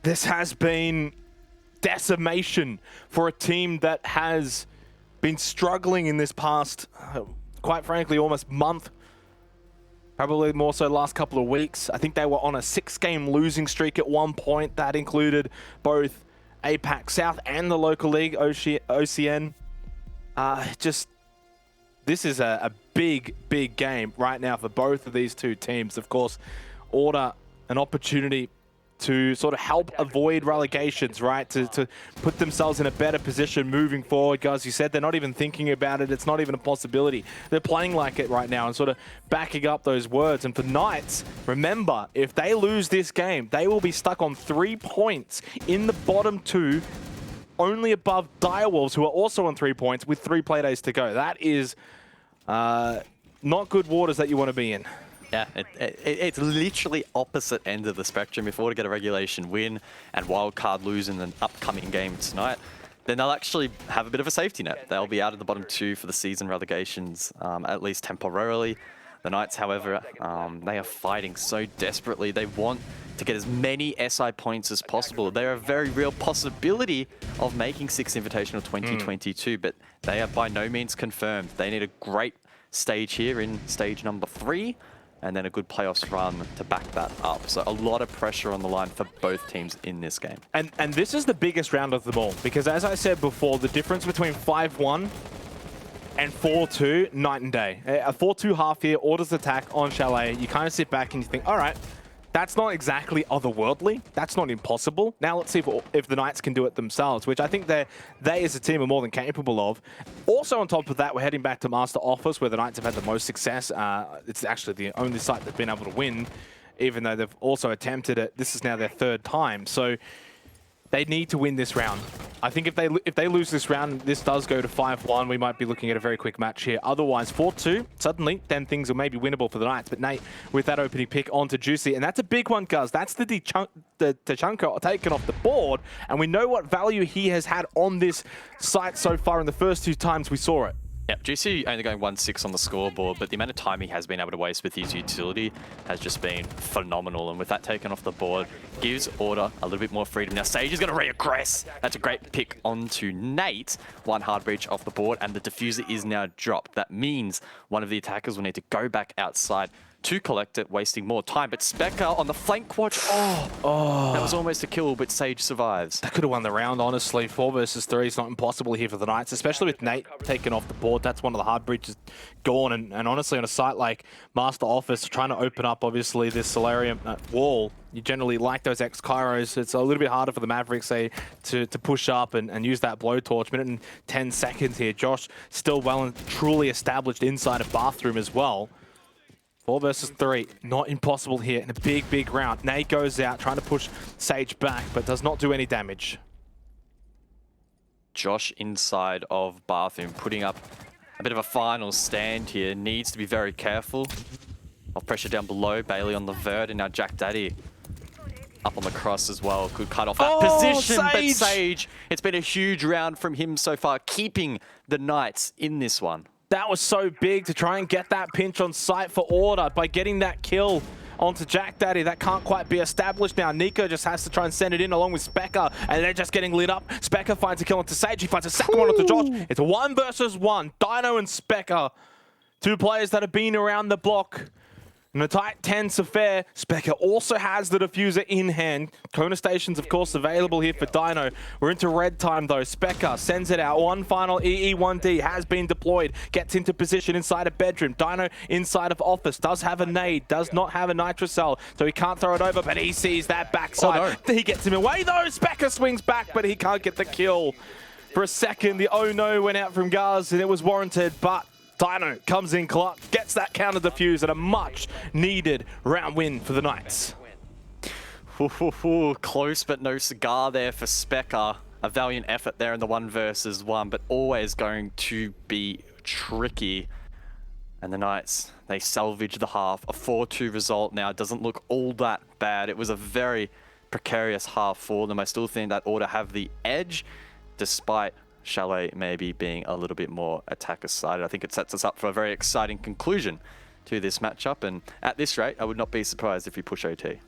this has been decimation for a team that has been struggling in this past, quite frankly, almost month. Probably more so last couple of weeks. I think they were on a 6-game losing streak at one point. That included both APAC South and the local league, OCN. This is a big, big game right now for both of these two teams. Of course, Order, an opportunity to sort of help avoid relegations, right? To put themselves in a better position moving forward. Guys, you said they're not even thinking about it. It's not even a possibility. They're playing like it right now and sort of backing up those words. And for Knights, remember, if they lose this game, they will be stuck on 3 points in the bottom 2, only above Direwolves, who are also on 3 points with 3 playdays to go. That is not good waters that you want to be in. Yeah, it's literally opposite end of the spectrum. If we were to get a regulation win and wildcard lose in the upcoming game tonight, then they'll actually have a bit of a safety net. They'll be out of the bottom 2 for the season relegations, at least temporarily. The Knights, however, they are fighting so desperately. They want to get as many SI points as possible. They're a very real possibility of making 6 Invitational 2022, but they are by no means confirmed. They need a great stage here in stage number 3, and then a good playoffs run to back that up. So a lot of pressure on the line for both teams in this game. And this is the biggest round of them all, because as I said before, the difference between 5-1 and 4-2, night and day. A 4-2 half here, Order's attack on Chalet, you kind of sit back and you think, all right, that's not exactly otherworldly. That's not impossible. Now let's see if the Knights can do it themselves, which I think they as a team are more than capable of. Also on top of that, we're heading back to Master Office, where the Knights have had the most success. It's actually the only site they've been able to win, even though they've also attempted it. This is now their 3rd time. So they need to win this round. I think if they lose this round, this does go to 5-1. We might be looking at a very quick match here. Otherwise, 4-2, suddenly, then things are maybe winnable for the Knights. But Nate, with that opening pick onto Juicy, and that's a big one, Guz. That's the Tachanka taken off the board, and we know what value he has had on this site so far in the first 2 times we saw it. Yeah, GC only going 1-6 on the scoreboard, but the amount of time he has been able to waste with his utility has just been phenomenal. And with that taken off the board, gives Order a little bit more freedom. Now Sage is going to re-aggress. That's a great pick onto Nate. 1 hard breach off the board, and the diffuser is now dropped. That means one of the attackers will need to go back outside to collect it, wasting more time. But Specker on the flank watch. Oh, that was almost a kill, but Sage survives. That could have won the round, honestly. 4 versus 3 is not impossible here for the Knights, especially with Nate taken off the board. That's one of the hard breaches gone. And honestly, on a site like Master Office, trying to open up, obviously, this Solarium wall, you generally like those X-Kairos. It's a little bit harder for the Mavericks, say, to push up and use that blowtorch. Minute and 10 seconds here. Josh still well and truly established inside a bathroom as well. 4 versus 3, not impossible here in a big, big round. Nate goes out, trying to push Sage back, but does not do any damage. Josh inside of bathroom, putting up a bit of a final stand here. Needs to be very careful of pressure down below. Bailey on the vert, and now Jack Daddy up on the cross as well. Could cut off that position, Sage! but Sage, it's been a huge round from him so far, keeping the Knights in this one. That was so big to try and get that pinch on site for Order by getting that kill onto Jack Daddy. That can't quite be established now. Nico just has to try and send it in along with Specker, and they're just getting lit up. Specker finds a kill onto Sage. He finds a second one onto Josh. It's a 1 versus 1. Dino and Specker, 2 players that have been around the block. And a tight 10's affair. Specker also has the diffuser in hand. Kona stations, of course, available here for Dino. We're into red time, though. Specker sends it out. One final EE1D has been deployed. Gets into position inside a bedroom. Dino inside of office. Does have a nade. Does not have a nitrocell, so he can't throw it over, but he sees that backside. Oh, no. He gets him away, though. Specker swings back, but he can't get the kill. For a second, the oh no went out from Guz, and it was warranted, but Dino comes in, gets that counter defuse, and a much needed round win for the Knights. Close but no cigar there for Specker. A valiant effort there in the 1 versus 1, but always going to be tricky. And the Knights, they salvage the half. A 4-2 result now. It doesn't look all that bad. It was a very precarious half for them. I still think that Order have the edge, despite Chalet maybe being a little bit more attacker-sided. I think it sets us up for a very exciting conclusion to this matchup, and at this rate, I would not be surprised if we push OT.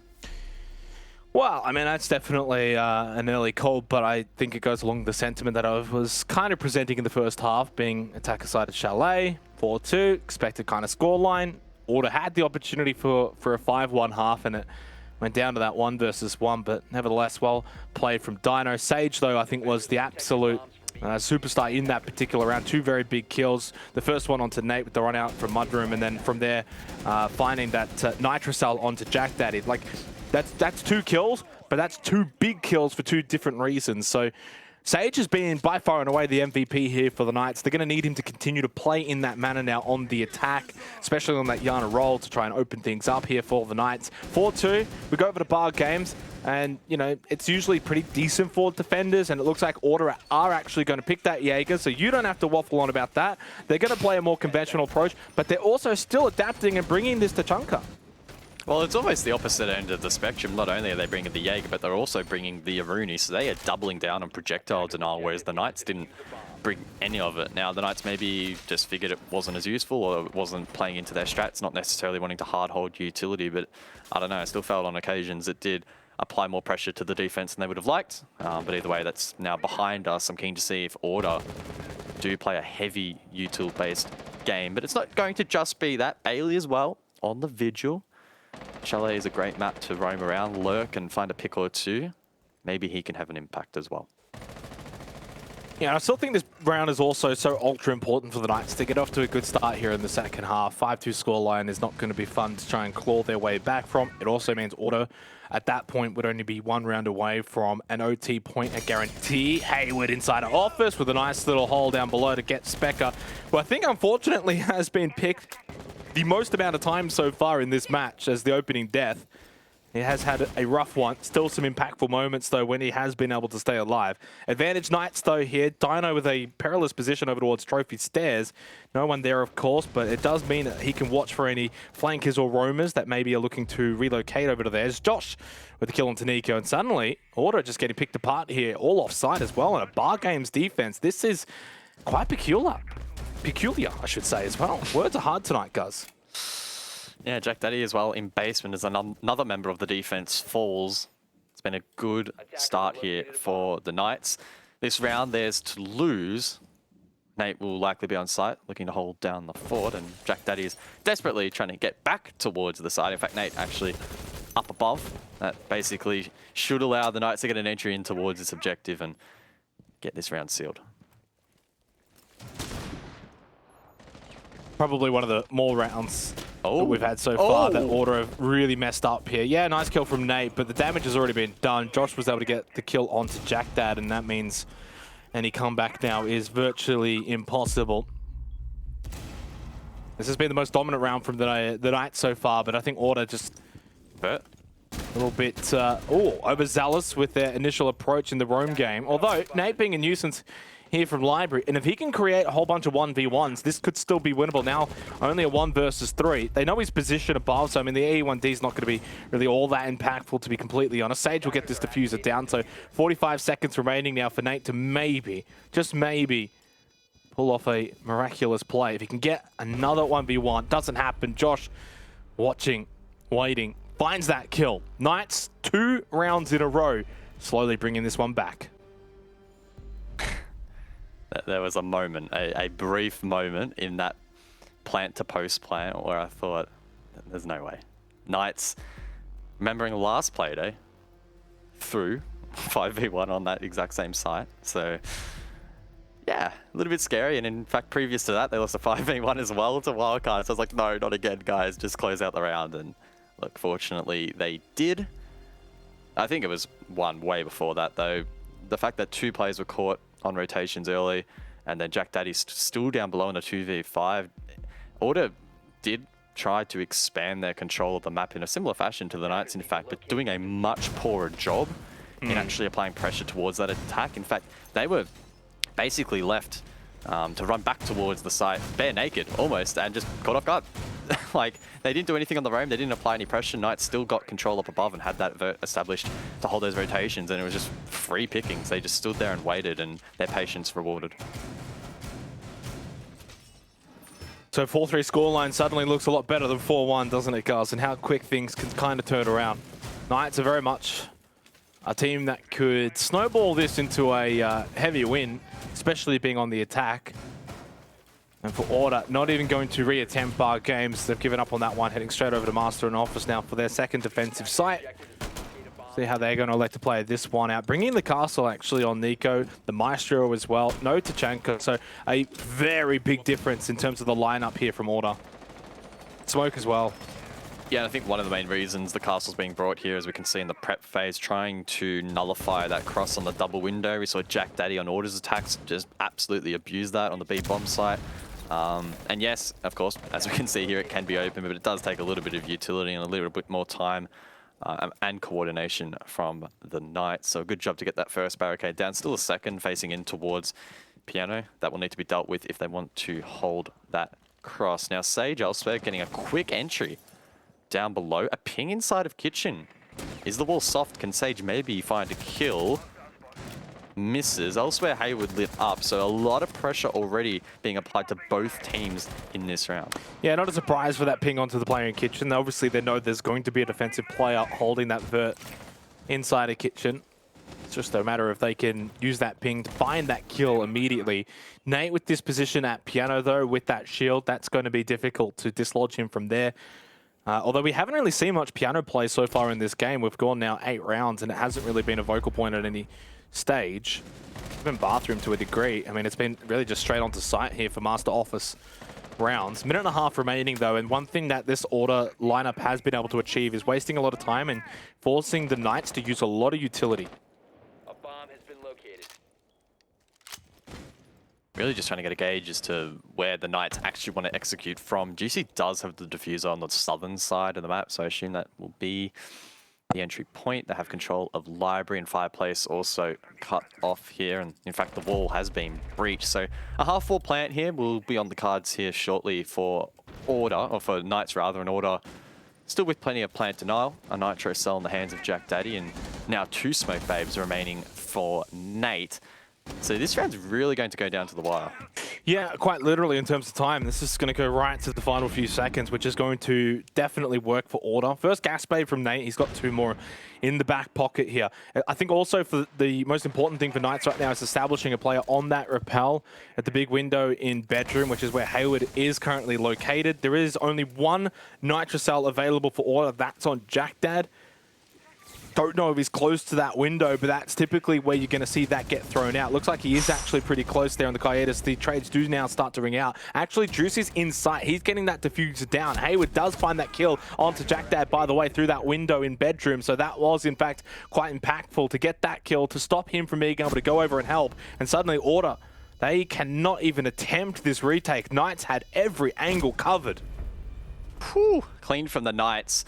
Well, I mean, that's definitely an early call, but I think it goes along the sentiment that I was kind of presenting in the first half, being attacker side of Chalet, 4-2, expected kind of scoreline. Order had the opportunity for a 5-1 half, and it went down to that 1 versus 1, but nevertheless, well played from Dino. Sage, though, I think was the absolute superstar in that particular round. 2 very big kills. The first one onto Nate with the run out from Mudroom, and then from there, finding that Nitrocell onto Jack Daddy. Like, that's 2 kills, but that's 2 big kills for 2 different reasons. So Sage has been by far and away the MVP here for the Knights. They're going to need him to continue to play in that manner now on the attack, especially on that Yana roll to try and open things up here for the Knights. 4-2, we go over to bar games, and, you know, it's usually pretty decent for defenders, and it looks like Order are actually going to pick that Jaeger, so you don't have to waffle on about that. They're going to play a more conventional approach, but they're also still adapting and bringing this to Chunker. Well, it's almost the opposite end of the spectrum. Not only are they bringing the Jaeger, but they're also bringing the Aruni, so they are doubling down on projectile denial, whereas the Knights didn't bring any of it. Now, the Knights maybe just figured it wasn't as useful, or it wasn't playing into their strats, not necessarily wanting to hard-hold utility, but I don't know, I still felt on occasions it did apply more pressure to the defense than they would have liked. But either way, that's now behind us. I'm keen to see if Order do play a heavy util-based game, but it's not going to just be that. Bailey as well on the Vigil. Chalet is a great map to roam around, lurk, and find a pick or 2. Maybe he can have an impact as well. Yeah, I still think this round is also so ultra important for the Knights to get off to a good start here in the second half. 5-2 scoreline is not going to be fun to try and claw their way back from. It also means Order at that point would only be 1 round away from an OT point, a guarantee. Hayward inside our office with a nice little hole down below to get Specker, who I think unfortunately has been picked the most amount of time so far in this match as the opening death. He has had a rough one. Still some impactful moments, though, when he has been able to stay alive. Advantage Knights, though, here. Dino with a perilous position over towards Trophy Stairs. No one there, of course, but it does mean that he can watch for any flankers or roamers that maybe are looking to relocate over to theirs. Josh with the kill on Nico, and suddenly, Order just getting picked apart here, all offside as well, and a bar games defense. This is quite peculiar. Peculiar, I should say, as well. Words are hard tonight, Guz. Yeah, Jack Daddy as well in basement as another member of the defense falls. It's been a good start here for the Knights. This round, there's to lose. Nate will likely be on site, looking to hold down the fort, and Jack Daddy is desperately trying to get back towards the side. In fact, Nate actually up above. That basically should allow the Knights to get an entry in towards its objective and get this round sealed. Probably one of the more rounds that we've had so far that Order have really messed up here. Yeah, nice kill from Nate, but the damage has already been done. Josh was able to get the kill onto Jack Dad, and that means any comeback now is virtually impossible. This has been the most dominant round from the Knights so far, but I think Order just a little bit overzealous with their initial approach in the roam game. Although, Nate being a nuisance here from Library, and if he can create a whole bunch of 1v1s, this could still be winnable. Now, only a 1 versus 3. They know his position above, so I mean, the E1D is not going to be really all that impactful, to be completely honest. Sage will get this diffuser down, so 45 seconds remaining now for Nate to maybe, just maybe, pull off a miraculous play. If he can get another 1v1, doesn't happen. Josh, watching, waiting, finds that kill. Knights, 2 rounds in a row, slowly bringing this one back. There was a moment, a brief moment in that plant to post plant where I thought, there's no way. Knights, remembering last Playday, through 5v1 on that exact same site. So, yeah, a little bit scary. And in fact, previous to that, they lost a 5v1 as well to Wildcard. So I was like, no, not again, guys. Just close out the round. And look, fortunately, they did. I think it was one way before that, though. The fact that 2 players were caught on rotations early, and then Jack Daddy's still down below in a 2v5. Order did try to expand their control of the map in a similar fashion to the Knights, in fact, but doing a much poorer job in actually applying pressure towards that attack. In fact, they were basically left to run back towards the site, bare naked almost, and just caught off guard. Like, they didn't do anything on the roam, they didn't apply any pressure. Knights still got control up above and had that vert established to hold those rotations, and it was just free pickings. They just stood there and waited, and their patience rewarded. So 4-3 scoreline suddenly looks a lot better than 4-1, doesn't it, Gus? And how quick things can kind of turn around. Knights are very much a team that could snowball this into a heavier win, especially being on the attack. And for Order, not even going to re-attempt bar games. They've given up on that one, heading straight over to Master and Office now for their second defensive site. See how they're going to elect to play this one out. Bringing the castle actually on Nico, the Maestro as well. No Tachanka, so a very big difference in terms of the lineup here from Order. Smoke as well. Yeah, and I think one of the main reasons the castle's being brought here, as we can see in the prep phase, trying to nullify that cross on the double window. We saw Jack Daddy on Order's attacks just absolutely abuse that on the B bomb site. And yes, of course, as we can see here, it can be open, but it does take a little bit of utility and a little bit more time and coordination from the Knights. So a good job to get that first barricade down. Still a second facing in towards Piano. That will need to be dealt with if they want to hold that cross. Now Sage elsewhere getting a quick entry down below. A ping inside of Kitchen. Is the wall soft? Can Sage maybe find a kill? Misses. Elsewhere, Hayward lit up, so a lot of pressure already being applied to both teams in this round. Yeah, not a surprise for that ping onto the player in Kitchen. Obviously, they know there's going to be a defensive player holding that vert inside a Kitchen. It's just a matter of they can use that ping to find that kill immediately. Nate with this position at Piano, though, with that shield, that's going to be difficult to dislodge him from there. Although we haven't really seen much Piano play so far in this game. We've gone now 8 rounds, and it hasn't really been a vocal point at any stage. Even Bathroom to a degree. I mean, it's been really just straight onto site here for Master Office rounds. Minute and a half remaining, though, and one thing that this Order lineup has been able to achieve is wasting a lot of time and forcing the Knights to use a lot of utility. A bomb has been located. Really just trying to get a gauge as to where the Knights actually want to execute from. GC does have the diffuser on the southern side of the map, so I assume that will be the entry point. They have control of library, and fireplace also cut off here, and in fact the wall has been breached. So a half-wall plant here will be on the cards here shortly for Order, or for Knights rather, and Order still with plenty of plant denial. A Nitro cell in the hands of Jack Daddy, and now 2 smoke babes remaining for Nate. So this round's really going to go down to the wire. Yeah, quite literally in terms of time. This is going to go right to the final few seconds, which is going to definitely work for Order. First gas spade from Nate. He's got 2 more in the back pocket here. I think also for the most important thing for Knights right now is establishing a player on that rappel at the big window in bedroom, which is where Hayward is currently located. There is only 1 Nitrocell available for Order. That's on Jack Dad. Don't know if he's close to that window, but that's typically where you're going to see that get thrown out. Looks like he is actually pretty close there on the Quietus. The trades do now start to ring out. Actually, Juice is in sight. He's getting that diffuser down. Hayward does find that kill onto Jack Dad, by the way, through that window in bedroom. So that was, in fact, quite impactful to get that kill, to stop him from being able to go over and help. And suddenly, Order, they cannot even attempt this retake. Knights had every angle covered. Whew. Clean from the Knights.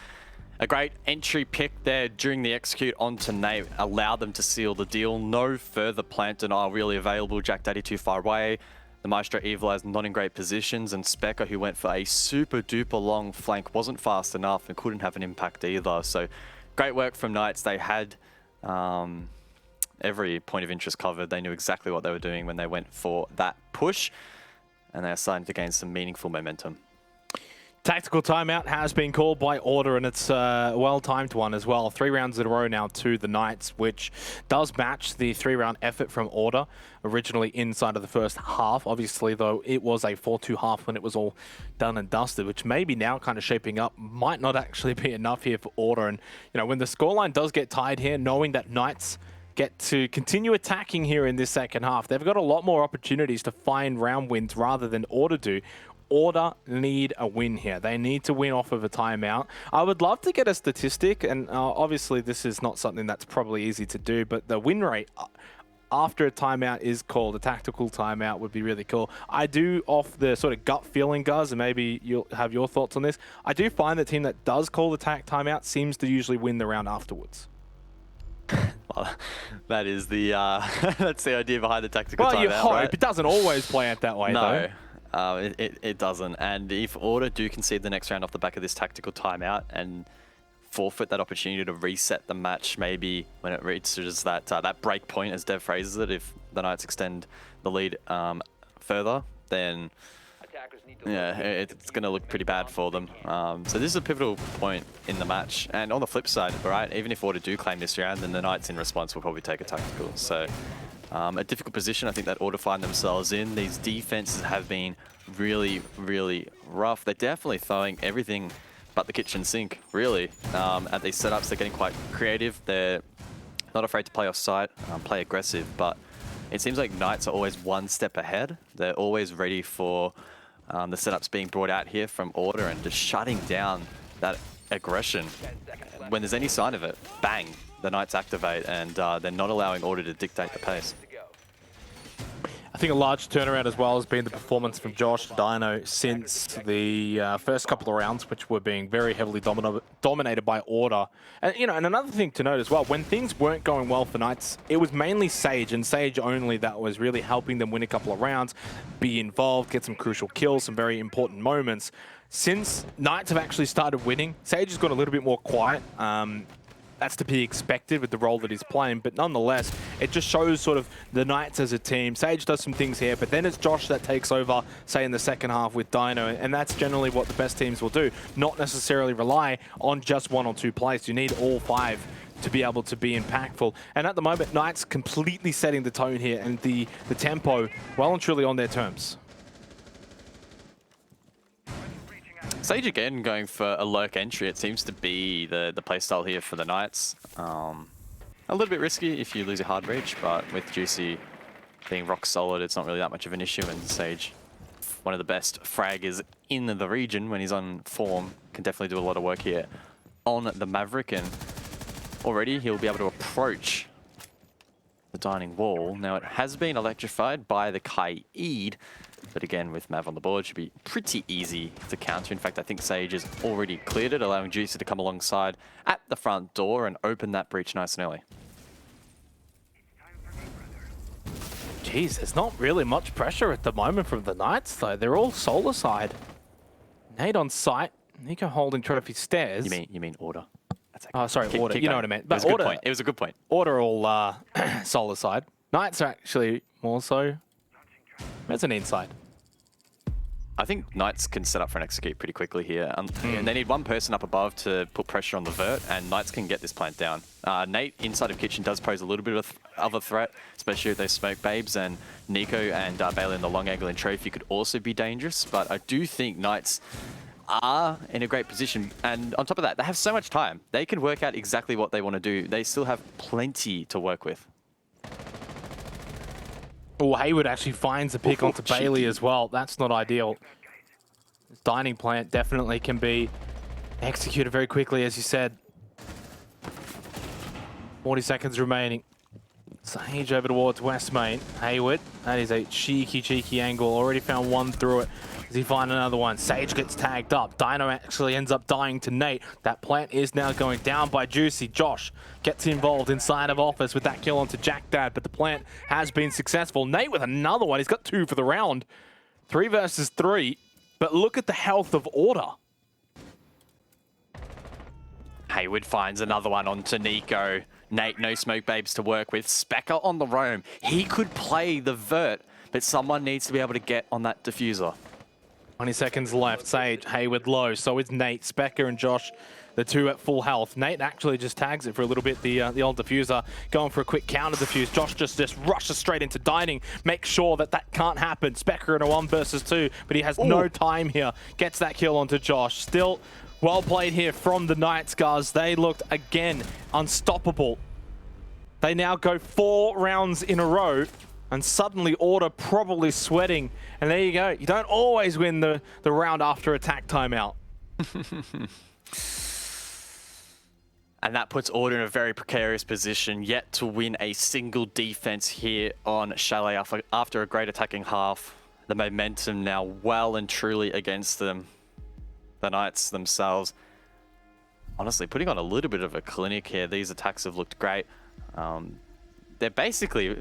A great entry pick there during the execute onto Nate allowed them to seal the deal. No further plant denial really available. Jack Daddy too far away. The Maestro Evilized not in great positions, and Specker, who went for a super duper long flank, wasn't fast enough and couldn't have an impact either. So great work from Knights. They had every point of interest covered. They knew exactly what they were doing when they went for that push, and they are starting to gain some meaningful momentum. Tactical timeout has been called by Order, and it's a well-timed one as well. 3 rounds in a row now to the Knights, which does match the 3-round effort from Order, originally inside of the first half. Obviously, though, it was a 4-2 half when it was all done and dusted, which maybe now kind of shaping up might not actually be enough here for Order. And, you know, when the scoreline does get tied here, knowing that Knights get to continue attacking here in this second half, they've got a lot more opportunities to find round wins rather than Order do. Order need a win here. They need to win off of a timeout. I would love to get a statistic, and obviously this is not something that's probably easy to do, but the win rate after a timeout is called, a tactical timeout, would be really cool. I do, off the sort of gut feeling, guys, and maybe you'll have your thoughts on this, I do find the team that does call the timeout seems to usually win the round afterwards. Well, that is the that's the idea behind the tactical timeout. Well, you hope. Right? It doesn't always play out that way, though. It doesn't. And if Order do concede the next round off the back of this tactical timeout and forfeit that opportunity to reset the match, maybe when it reaches that that break point, as Dev phrases it, if the Knights extend the lead further, then yeah, it's going to look pretty bad for them. So this is a pivotal point in the match. And on the flip side, right, even if Order do claim this round, then the Knights in response will probably take a tactical. So a difficult position I think that Order find themselves in. These defenses have been really, really rough. They're definitely throwing everything but the kitchen sink, really. At these setups, they're getting quite creative. They're not afraid to play off site, play aggressive, but it seems like Knights are always one step ahead. They're always ready for the setups being brought out here from Order and just shutting down that aggression. When there's any sign of it, bang, the Knights activate, and they're not allowing Order to dictate the pace. I think a large turnaround as well has been the performance from Josh Dino since the first couple of rounds, which were being very heavily dominated by Order. And and another thing to note as well, when things weren't going well for Knights, it was mainly Sage and Sage only that was really helping them win a couple of rounds, be involved, get some crucial kills, some very important moments. Since Knights have actually started winning, Sage has got a little bit more quiet. That's to be expected with the role that he's playing, but nonetheless, it just shows sort of the Knights as a team. Sage does some things here, but then it's Josh that takes over, say, in the second half with Dino, and that's generally what the best teams will do, not necessarily rely on just one or two plays. You need all five to be able to be impactful. And at the moment, Knights completely setting the tone here, and the tempo well and truly on their terms. Sage again going for a lurk entry. It seems to be the playstyle here for the Knights. A little bit risky if you lose a hard reach, but with Juicy being rock solid, it's not really that much of an issue. And Sage, one of the best fraggers in the region when he's on form, can definitely do a lot of work here on the Maverick. And already he'll be able to approach the dining wall. Now it has been electrified by the Kaid, but again, with Mav on the board, should be pretty easy to counter. In fact, I think Sage has already cleared it, allowing Juicy to come alongside at the front door and open that breach nice and early. Jeez, there's not really much pressure at the moment from the Knights, though. They're all solar side. Nade on site. Nico holding trophy stairs. You mean Order? That's okay. Oh, sorry, Order. You know what I meant. It was a good point. It was a good point. Order all solar side. Knights are actually more so mezzanine side. I think Knights can set up for an execute pretty quickly here. And they need one person up above to put pressure on the vert, and Knights can get this plant down. Nate inside of kitchen does pose a little bit of a threat, especially with those smoke babes, and Nico and Bailey in the long angle and trophy could also be dangerous, but I do think Knights are in a great position. And on top of that, they have so much time. They can work out exactly what they want to do. They still have plenty to work with. Oh, Hayward actually finds a pick onto Bailey as well. That's not ideal. This dining plant definitely can be executed very quickly, as you said. 40 seconds remaining. Sage over towards West Main. Hayward, that is a cheeky angle. Already found one through it. Does he find another one? Sage gets tagged up. Dino actually ends up dying to Nate. That plant is now going down by Juicy. Josh gets involved inside of office with that kill onto Jack Dad, but the plant has been successful. Nate with another one. He's got 2 for the round. 3 versus 3. But look at the health of Order. Hayward finds another one onto Nico. Nate, no smoke babes to work with. Specker on the roam. He could play the vert, but someone needs to be able to get on that diffuser. 20 seconds left. Sage, Hayward low. So is Nate. Specker and Josh, the 2 at full health. Nate actually just tags it for a little bit, the old diffuser, going for a quick counter diffuse. Josh just rushes straight into dining. Make sure that can't happen. Specker in a 1 versus 2, but he has no time here. Gets that kill onto Josh. Still well played here from the Knights, guys. They looked, again, unstoppable. They now go 4 rounds in a row. And suddenly Order probably sweating. And there you go. You don't always win the round after attack timeout. And that puts Order in a very precarious position, yet to win a single defense here on Chalet after a great attacking half. The momentum now well and truly against them. The Knights themselves, honestly, putting on a little bit of a clinic here. These attacks have looked great. They're basically,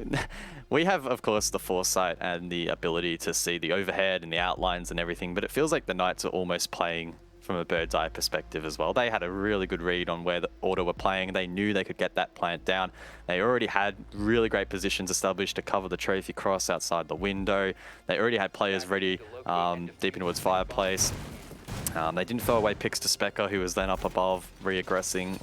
we have, of course, the foresight and the ability to see the overhead and the outlines and everything, but it feels like the Knights are almost playing from a bird's eye perspective as well. They had a really good read on where the Order were playing. They knew they could get that plant down. They already had really great positions established to cover the trophy cross outside the window. They already had players ready deep in towards fireplace. They didn't throw away picks to Specker, who was then up above, re-aggressing.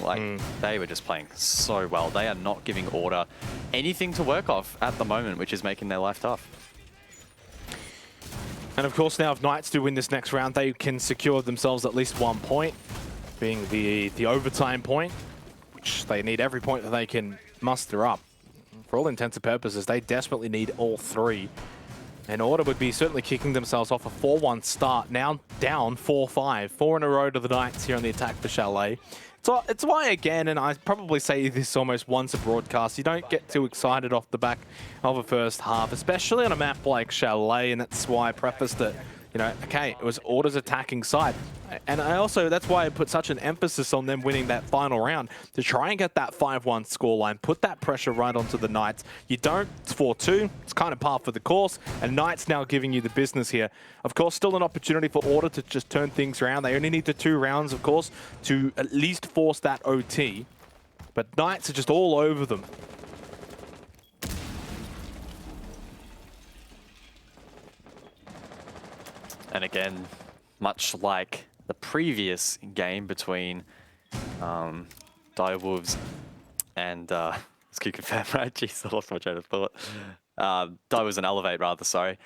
They were just playing so well. They are not giving Order anything to work off at the moment, which is making their life tough. And of course, now if Knights do win this next round, they can secure themselves at least 1 point, being the overtime point, which they need every point that they can muster up. For all intents and purposes, they desperately need all 3. And Order would be certainly kicking themselves off a 4-1 start, now down 4-5. 4 in a row to the Knights here on the attack for Chalet. So it's why, again, and I probably say this almost once a broadcast, you don't get too excited off the back of a first half, especially on a map like Chalet, and that's why I prefaced it. You know, okay, it was Order's attacking side. And that's why I put such an emphasis on them winning that final round, to try and get that 5-1 scoreline, put that pressure right onto the Knights. You don't, it's 4-2, it's kind of par for the course, and Knights now giving you the business here. Of course, still an opportunity for Order to just turn things around. They only need the 2 rounds, of course, to at least force that OT. But Knights are just all over them. And again, much like the previous game between Direwolves and let's keep confirm, right? Jeez, I lost my train of thought. Direwolves and Elevate, rather, sorry.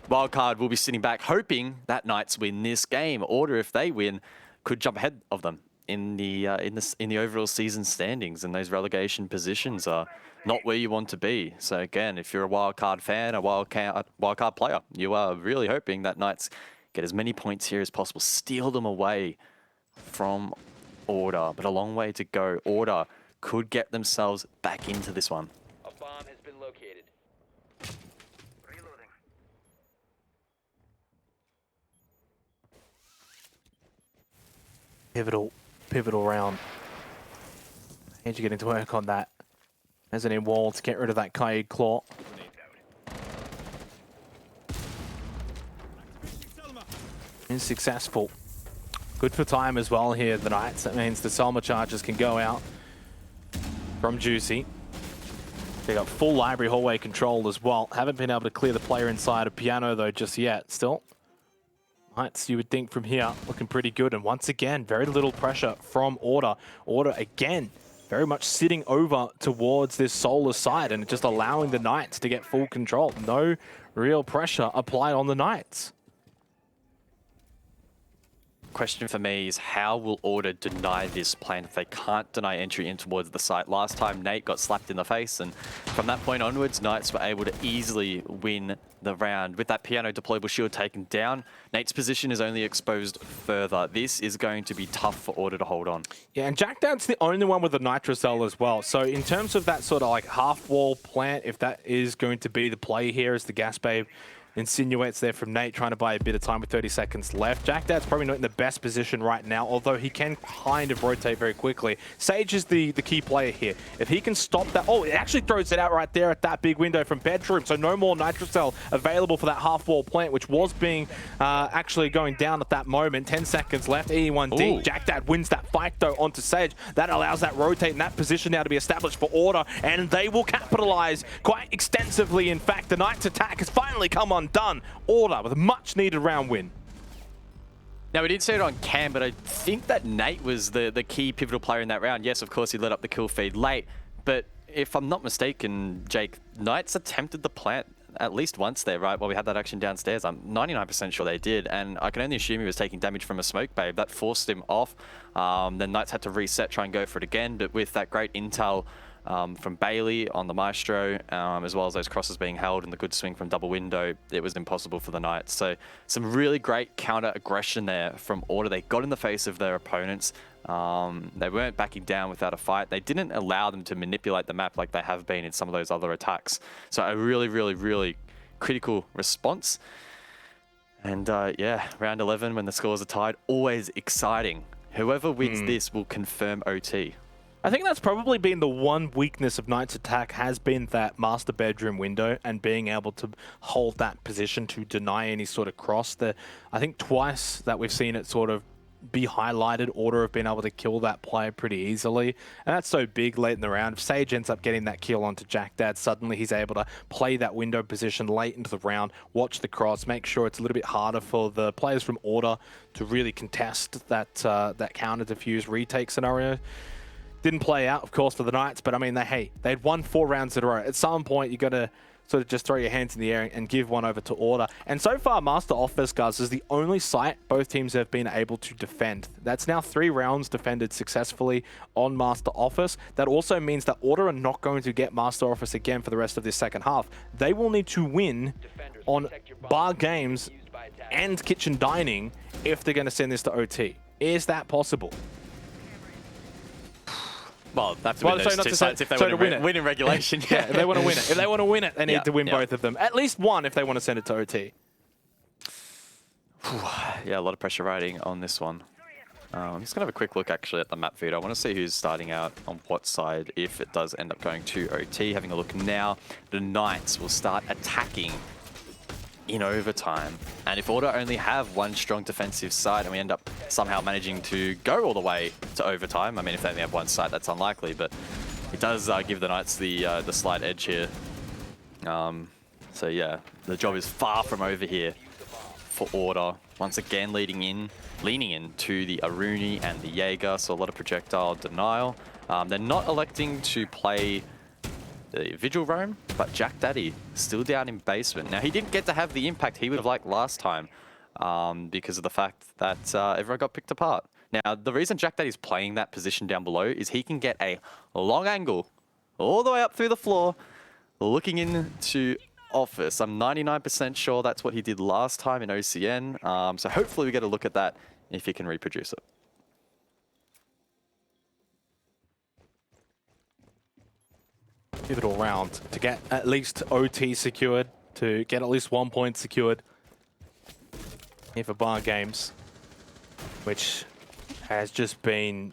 Wildcard will be sitting back, hoping that Knights win this game. Order, if they win, could jump ahead of them in the overall season standings, and those relegation positions are not where you want to be. So again, if you're a Wildcard fan, a Wildcard player, you are really hoping that Knights get as many points here as possible, steal them away from Order, but a long way to go. Order could get themselves back into this one. A bomb has been located. Pivotal round. And you're getting to work on that. There's an in-wall to get rid of that Kaid Claw. Is successful. Good for time as well here, the Knights. That means the Selma charges can go out from Juicy. They got full library hallway control as well. Haven't been able to clear the player inside of Piano though just yet. Still, Knights, you would think from here, looking pretty good. And once again, very little pressure from Order. Order again, very much sitting over towards this Solar side and just allowing the Knights to get full control. No real pressure applied on the Knights. Question for me is, how will Order deny this plan if they can't deny entry in towards the site? Last time Nate got slapped in the face, and from that point onwards, Knights were able to easily win the round. With that Piano deployable shield taken down, Nate's position is only exposed further. This is going to be tough for Order to hold on. Yeah, and Jack Dad's the only one with a Nitrocell as well. So in terms of that sort of like half-wall plant, if that is going to be the play here as the Gas Babe insinuates there from Nate, trying to buy a bit of time with 30 seconds left. Jack Dad's probably not in the best position right now, although he can kind of rotate very quickly. Sage is the key player here. If he can stop that... Oh, it actually throws it out right there at that big window from Bedroom, so no more Nitrocell available for that half-wall plant, which was being actually going down at that moment. 10 seconds left, E1D. Ooh. Jack Dad wins that fight, though, onto Sage. That allows that rotate in that position now to be established for Order, and they will capitalize quite extensively. In fact, the Knights attack has finally come undone. Order with a much-needed round win. Now, we did see it on cam, but I think that Nate was the key pivotal player in that round. Yes, of course, he let up the kill feed late, but if I'm not mistaken, Jake, Knights attempted the plant at least once there, right? While we had that action downstairs. I'm 99% sure they did, and I can only assume he was taking damage from a smoke babe. That forced him off. Then Knights had to reset, try and go for it again, but with that great intel from Bailey on the Maestro, as well as those crosses being held and the good swing from double window, it was impossible for the Knights. So some really great counter aggression there from Order. They got in the face of their opponents. They weren't backing down without a fight. They didn't allow them to manipulate the map like they have been in some of those other attacks. So a really, really, really critical response. And yeah, round 11 when the scores are tied, always exciting. Whoever wins this will confirm OT. I think that's probably been the one weakness of Knights' attack, has been that master bedroom window and being able to hold that position to deny any sort of cross. I think twice that we've seen it sort of be highlighted. Order have been able to kill that player pretty easily, and that's so big late in the round. If Sage ends up getting that kill onto Jack Dad, suddenly he's able to play that window position late into the round, watch the cross, make sure it's a little bit harder for the players from Order to really contest that that counter defuse retake scenario. Didn't play out, of course, for the Knights, but I mean, they'd won 4 rounds in a row. At some point, you got to sort of just throw your hands in the air and give one over to Order. And so far, Master Office, guys, is the only site both teams have been able to defend. That's now 3 rounds defended successfully on Master Office. That also means that Order are not going to get Master Office again for the rest of this second half. They will need to win on bar games and kitchen dining if they're going to send this to OT. Is that possible? Well, they have to win those two sides if they want to win in regulation. Yeah, if they want to win it. If they want to win it, they need to win both of them. At least one if they want to send it to OT. Yeah, a lot of pressure riding on this one. I'm just going to have a quick look actually at the map feed. I want to see who's starting out on what side if it does end up going to OT. Having a look now, the Knights will start attacking in overtime. And if Order only have one strong defensive side and we end up somehow managing to go all the way to overtime, I mean, if they only have one side, that's unlikely, but it does give the Knights the slight edge here. So yeah, the job is far from over here for Order. Once again, leaning in to the Aruni and the Jaeger, so a lot of projectile denial. They're not electing to play the Vigil Roam, but Jack Daddy still down in basement. Now, he didn't get to have the impact he would have liked last time because of the fact that everyone got picked apart. Now, the reason Jack Daddy's playing that position down below is he can get a long angle all the way up through the floor, looking into Office. I'm 99% sure that's what he did last time in OCN. So hopefully we get a look at that if he can reproduce it. Pivotal round to get at least OT secured, to get at least 1 point secured here for bar games, which has just been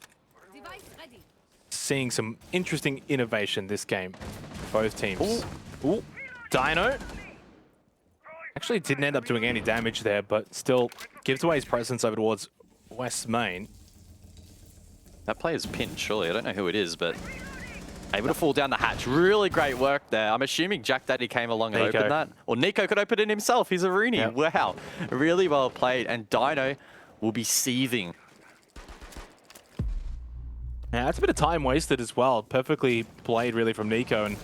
seeing some interesting innovation this game. Both teams. Ooh. Dino actually didn't end up doing any damage there, but still gives away his presence over towards West Main. That player's pinned, surely. I don't know who it is, but able to fall down the hatch. Really great work there. I'm assuming Jack Daddy came along and opened that. Or Nico could open it himself. He's a Rooney. Yep. Wow. Really well played. And Dino will be seething. Yeah, that's a bit of time wasted as well. Perfectly played, really, from Nico, and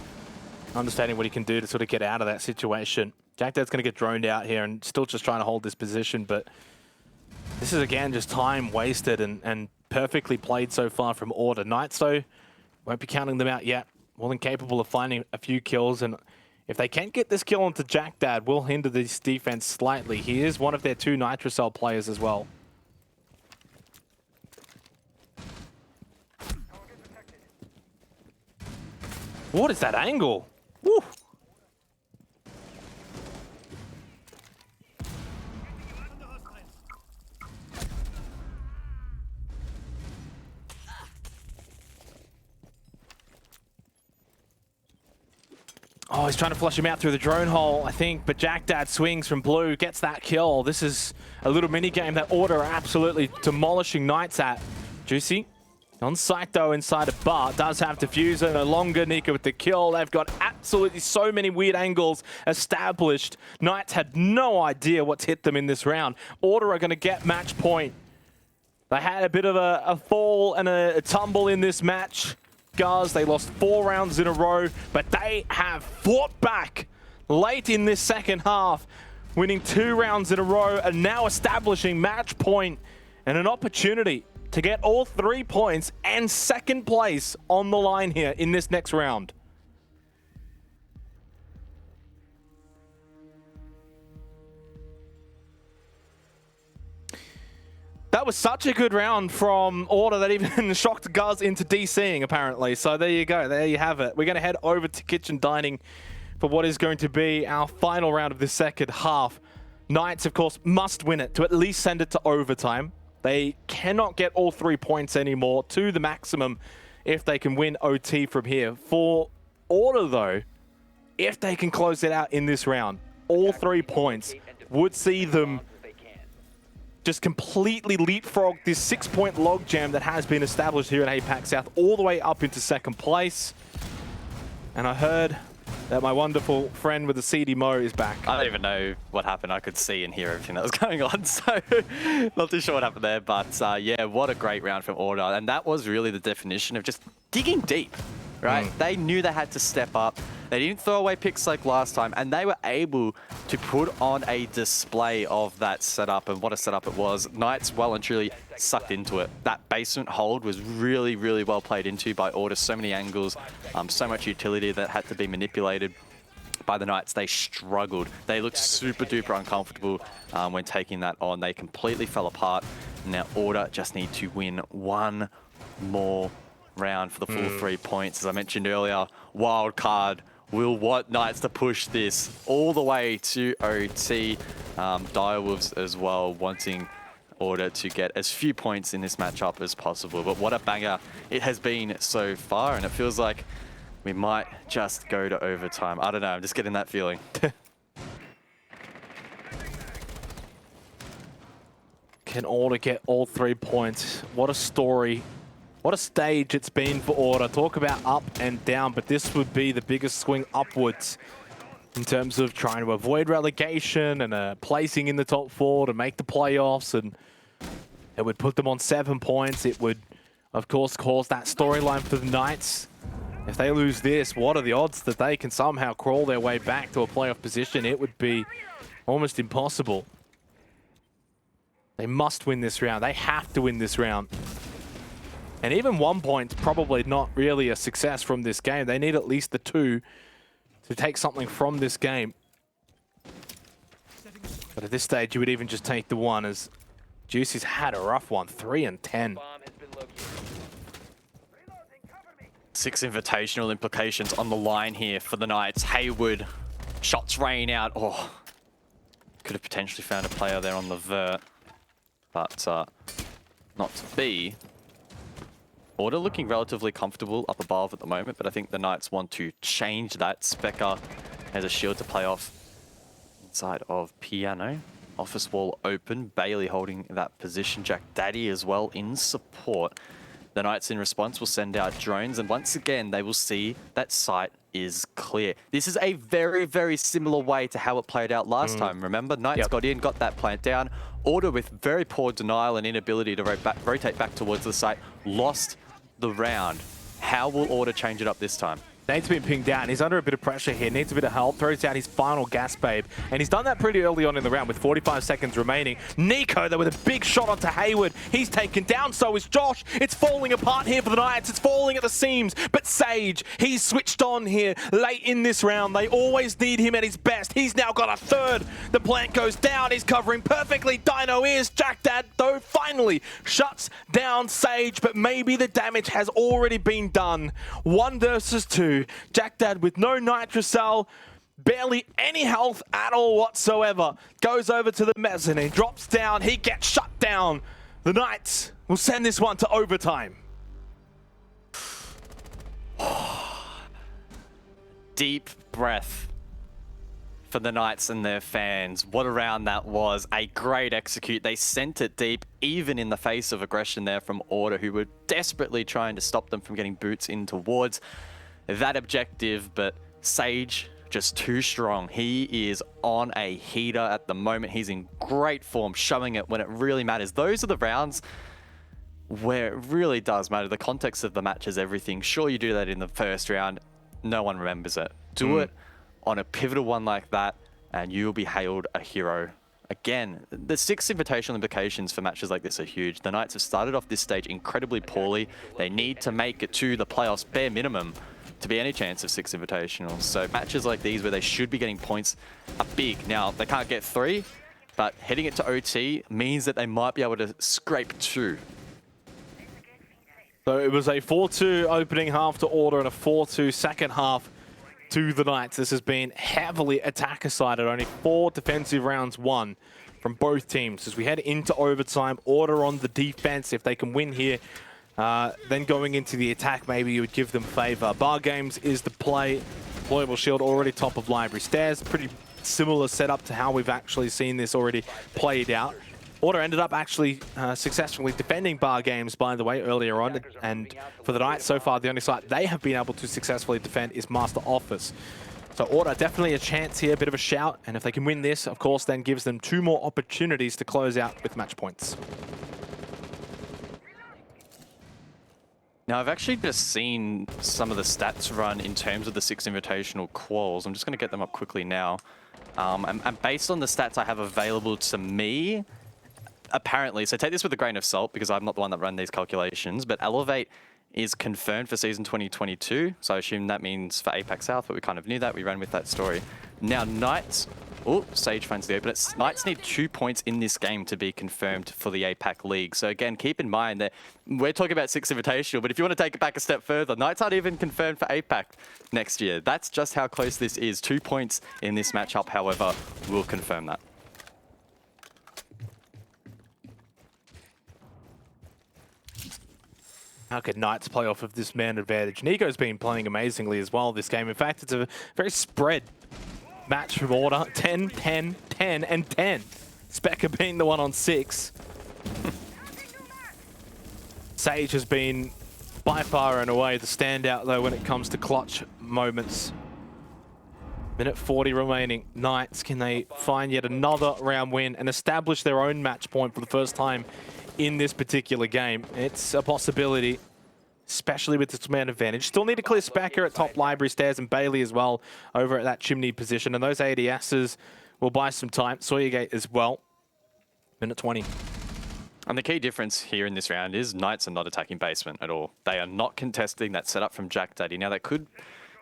understanding what he can do to sort of get out of that situation. Jack Dad's going to get droned out here and still just trying to hold this position, but this is, again, just time wasted and perfectly played so far from Order. Knights, though, won't be counting them out yet. More than capable of finding a few kills, and if they can't get this kill onto Jack Dad, will hinder this defense slightly. He is one of their 2 Nitrocell players as well. What is that angle? Woo! Oh, he's trying to flush him out through the drone hole, I think, but Jack Dad swings from blue, gets that kill. This is a little mini game that Order are absolutely demolishing Knights at. Juicy on site, though, inside of bar. Does have Diffuser, no longer Nico with the kill. They've got absolutely so many weird angles established. Knights had no idea what's hit them in this round. Order are going to get match point. They had a bit of a fall and a tumble in this match. Guys, they lost 4 rounds in a row, but they have fought back late in this second half, winning 2 rounds in a row and now establishing match point and an opportunity to get all 3 points and second place on the line here in this next round. That was such a good round from Order that even shocked Guz into DCing, apparently. So there you go. There you have it. We're going to head over to Kitchen Dining for what is going to be our final round of the second half. Knights, of course, must win it to at least send it to overtime. They cannot get all 3 points anymore to the maximum if they can win OT from here. For Order, though, if they can close it out in this round, all 3 points would see them just completely leapfrog this 6-point logjam that has been established here in APAC South all the way up into second place. And I heard that my wonderful friend with the CD Mo is back. I don't even know what happened. I could see and hear everything that was going on, so not too sure what happened there. But yeah, what a great round from Order. And that was really the definition of just digging deep, right? They knew they had to step up. They didn't throw away picks like last time, and they were able to put on a display of that setup, and what a setup it was. Knights well and truly sucked into it. That basement hold was really, really well played into by Order. So many angles, so much utility that had to be manipulated by the Knights. They struggled. They looked super duper uncomfortable when taking that on. They completely fell apart. Now Order just need to win one more round for the full 3 points. As I mentioned earlier, wild card will want Knights to push this all the way to OT. Direwolves as well wanting Order to get as few points in this matchup as possible. But what a banger it has been so far, and it feels like we might just go to overtime. I don't know, I'm just getting that feeling. Can Order get all 3 points? What a story. What a stage it's been for Order. Talk about up and down, but this would be the biggest swing upwards in terms of trying to avoid relegation and placing in the top 4 to make the playoffs. And it would put them on 7 points. It would, of course, cause that storyline for the Knights. If they lose this, what are the odds that they can somehow crawl their way back to a playoff position? It would be almost impossible. They must win this round. They have to win this round. And even 1 point's probably not really a success from this game. They need at least the 2 to take something from this game. But at this stage, you would even just take the 1, as Juicy's had a rough one, 3 and 10. Bomb has been located. 6 invitational implications on the line here for the Knights. Hayward, shots rain out. Oh, could have potentially found a player there on the vert, but not to be. Order looking relatively comfortable up above at the moment, but I think the Knights want to change that. Specker has a shield to play off inside of Piano. Office wall open. Bailey holding that position. Jack Daddy as well in support. The Knights in response will send out drones, and once again they will see that site is clear. This is a very, very similar way to how it played out last time. Remember, Knights got in, got that plant down. Order with very poor denial and inability to rotate back towards the site, lost the round. How will Order change it up this time? Nate's been pinged down. He's under a bit of pressure here. Needs a bit of help. Throws out his final gas babe. And he's done that pretty early on in the round with 45 seconds remaining. Nico, though, with a big shot onto Hayward. He's taken down. So is Josh. It's falling apart here for the Knights. It's falling at the seams. But Sage, he's switched on here late in this round. They always need him at his best. He's now got a 3rd. The plant goes down. He's covering perfectly. Dino is. Jack Dad, though, finally shuts down Sage. But maybe the damage has already been done. 1 versus 2. Jack Dad with no nitrocell, barely any health at all whatsoever, goes over to the mezzanine, drops down, he gets shut down. The Knights will send this one to overtime. Deep breath for the Knights and their fans. What a round that was. A great execute. They sent it deep, even in the face of aggression there from Order, who were desperately trying to stop them from getting boots in towards that objective. But Sage, just too strong. He is on a heater at the moment. He's in great form, showing it when it really matters. Those are the rounds where it really does matter. The context of the match is everything. Sure, you do that in the first round. No one remembers it. Do it on a pivotal one like that, and you'll be hailed a hero. Again, the 6 invitational implications for matches like this are huge. The Knights have started off this stage incredibly poorly. They need to make it to the playoffs bare minimum to be any chance of 6 invitationals. So matches like these where they should be getting points are big. Now, they can't get 3, but heading it to OT means that they might be able to scrape 2. So it was a 4-2 opening half to Order and a 4-2 second half to the Knights. This has been heavily attacker-sided. Only 4 defensive rounds won from both teams. As we head into overtime, Order on the defense. If they can win here, then going into the attack, maybe you would give them favor. Bar Games is the play. Deployable shield already top of library stairs. Pretty similar setup to how we've actually seen this already played out. Order ended up actually successfully defending bar games, by the way, earlier on. And for the Knights, so far, the only site they have been able to successfully defend is Master Office. So Order definitely a chance here, a bit of a shout. And if they can win this, of course, then gives them 2 more opportunities to close out with match points. Now, I've actually just seen some of the stats run in terms of the 6 Invitational quals. I'm just going to get them up quickly now. And based on the stats I have available to me, apparently, so take this with a grain of salt because I'm not the one that ran these calculations, but Elevate is confirmed for season 2022. So I assume that means for APAC South, but we kind of knew that. We ran with that story. Now, Knights... Oh, Sage finds the open. Knights need 2 points in this game to be confirmed for the APAC League. So again, keep in mind that we're talking about 6 Invitational, but if you want to take it back a step further, Knights aren't even confirmed for APAC next year. That's just how close this is. 2 points in this matchup, however, will confirm that. How could Knights play off of this man advantage? Nico's been playing amazingly as well this game. In fact, it's a very spread match from Order. 10, 10, 10, and 10. Specker being the one on 6. Sage has been by far and away the standout, though, when it comes to clutch moments. Minute 40 remaining. Knights, can they find yet another round win and establish their own match point for the first time in this particular game? It's a possibility, especially with this man advantage. Still need to clear Specker at top library stairs and Bailey as well over at that chimney position. And those ADSs will buy some time. Sawyergate as well. Minute 20. And the key difference here in this round is Knights are not attacking basement at all. They are not contesting that setup from Jack Daddy. Now, that could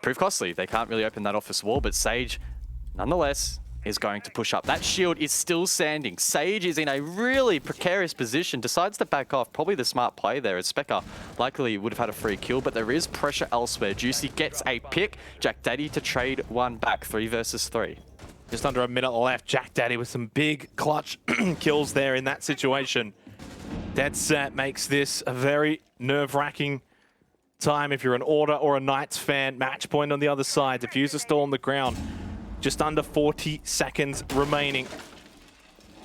prove costly. They can't really open that office wall, but Sage, nonetheless, is going to push up. That shield is still standing. Sage is in a really precarious position, decides to back off. Probably the smart play there, as Specker likely would have had a free kill, but there is pressure elsewhere. Juicy gets a pick. Jack Daddy to trade 1 back. 3 versus 3. Just under a minute left. Jack Daddy with some big clutch kills there in that situation. Dead Set makes this a very nerve-wracking time if you're an Order or a Knights fan. Match point on the other side. Diffuser still on the ground. Just under 40 seconds remaining.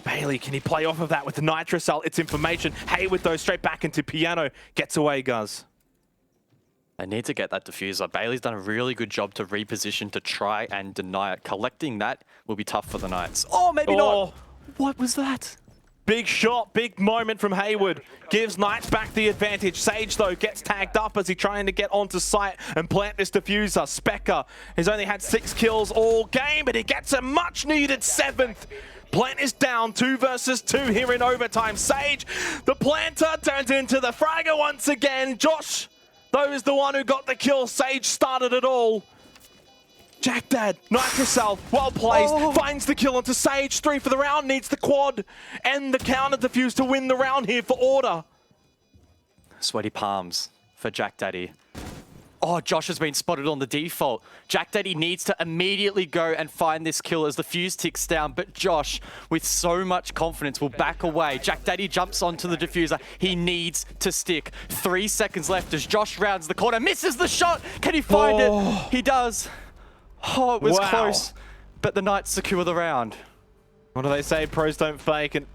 Bailey, can he play off of that with the Nitrocell? It's information. Hayward, though, straight back into Piano. Gets away, Guz. They need to get that diffuser. Bailey's done a really good job to reposition to try and deny it. Collecting that will be tough for the Knights. Oh, maybe not. What was that? Big shot, big moment from Hayward. Gives Knights back the advantage. Sage, though, gets tagged up as he's trying to get onto site and plant this diffuser. Specker has only had 6 kills all game, but he gets a much-needed 7th. Plant is down, 2 versus 2 here in overtime. Sage, the planter, turns into the fragger once again. Josh, though, is the one who got the kill. Sage started it all. Jack Dad, Nitrocell, well placed, finds the kill onto Sage. 3 for the round, needs the quad and the counter defuse to win the round here for Order. Sweaty palms for Jack Daddy. Oh, Josh has been spotted on the default. Jack Daddy needs to immediately go and find this kill as the fuse ticks down, but Josh, with so much confidence, will back away. Jack Daddy jumps onto the diffuser. He needs to stick. 3 seconds left as Josh rounds the corner, misses the shot. Can he find it? He does. Oh, it was close, but the Knights secure the round. What do they say? Pros don't fake. And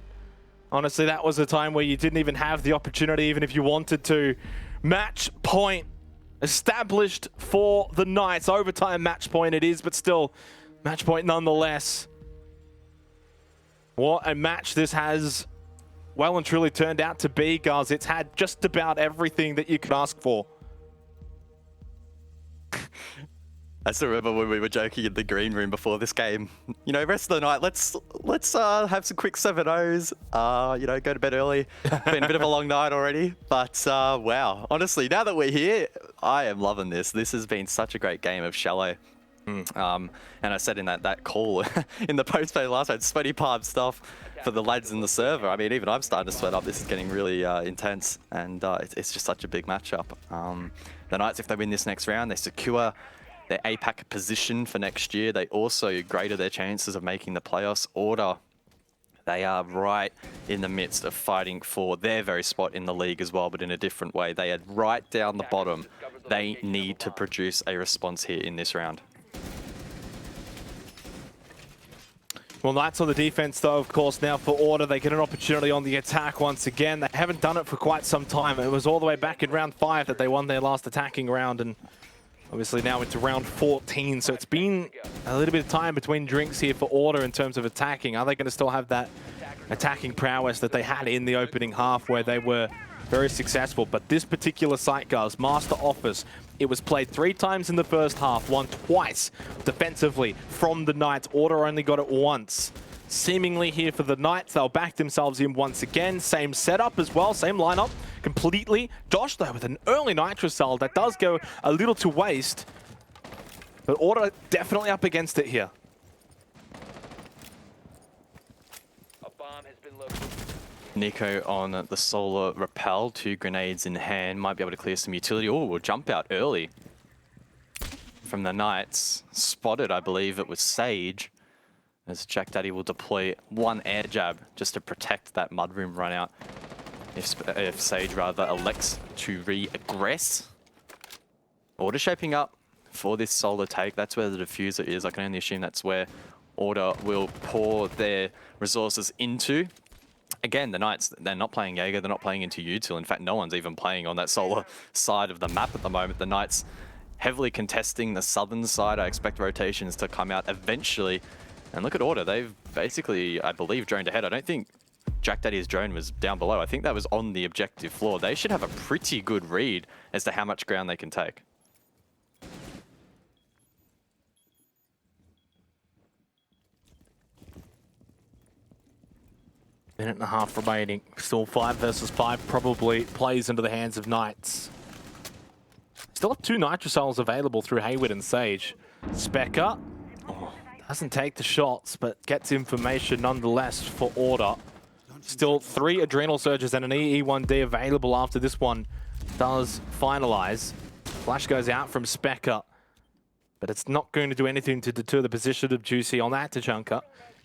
honestly, that was a time where you didn't even have the opportunity, even if you wanted to. Match point established for the Knights. Overtime match point it is, but still match point nonetheless. What a match this has well and truly turned out to be, guys. It's had just about everything that you could ask for. I still remember when we were joking in the green room before this game. You know, rest of the night, let's have some quick 7-0s. You know, go to bed early. Been a bit of a long night already, but wow. Honestly, now that we're here, I am loving this. This has been such a great game of Shallow. And I said in that call in the post-play last night, sweaty palm stuff for the lads in the server. I mean, even I'm starting to sweat up. This is getting really intense, and it's just such a big matchup. The Knights, if they win this next round, they secure their APAC position for next year. They also greater their chances of making the playoffs. Order, they are right in the midst of fighting for their very spot in the league as well, but in a different way. They are right down the bottom. They need to produce a response here in this round. Well, Knights on the defense, though, of course, now for Order. They get an opportunity on the attack once again. They haven't done it for quite some time. It was all the way back in round 5 that they won their last attacking round, and obviously now into round 14. So it's been a little bit of time between drinks here for Order in terms of attacking. Are they going to still have that attacking prowess that they had in the opening half where they were very successful? But this particular site, guys, Master Office, it was played 3 times in the first half, won twice defensively from the Knights. Order only got it once. Seemingly here for the Knights, they'll back themselves in once again. Same setup as well, same lineup completely. Josh, though, with an early Nitrocell that does go a little to waste. But Order definitely up against it here. A bomb has been located. Nico on the solar rappel, 2 grenades in hand, might be able to clear some utility. Oh, we'll jump out early from the Knights. Spotted, I believe it was Sage, as Jack Daddy will deploy 1 air jab just to protect that mudroom run out if Sage rather elects to re-aggress. Order shaping up for this solar take. That's where the diffuser is. I can only assume that's where Order will pour their resources into. Again, the Knights, they're not playing Jaeger, they're not playing into util. In fact, no one's even playing on that solar side of the map at the moment. The Knights heavily contesting the southern side. I expect rotations to come out eventually. And look at Order, they've basically, I believe, droned ahead. I don't think Jack Daddy's drone was down below. I think that was on the objective floor. They should have a pretty good read as to how much ground they can take. Minute and a half remaining. Still 5 versus 5 probably plays into the hands of Knights. Still have 2 Nitrocells available through Hayward and Sage. Specker doesn't take the shots, but gets information nonetheless for Order. Still 3 Adrenal Surges and an EE1D available after this one does finalize. Flash goes out from Specker, but it's not going to do anything to deter the position of Juicy on that Tachanka.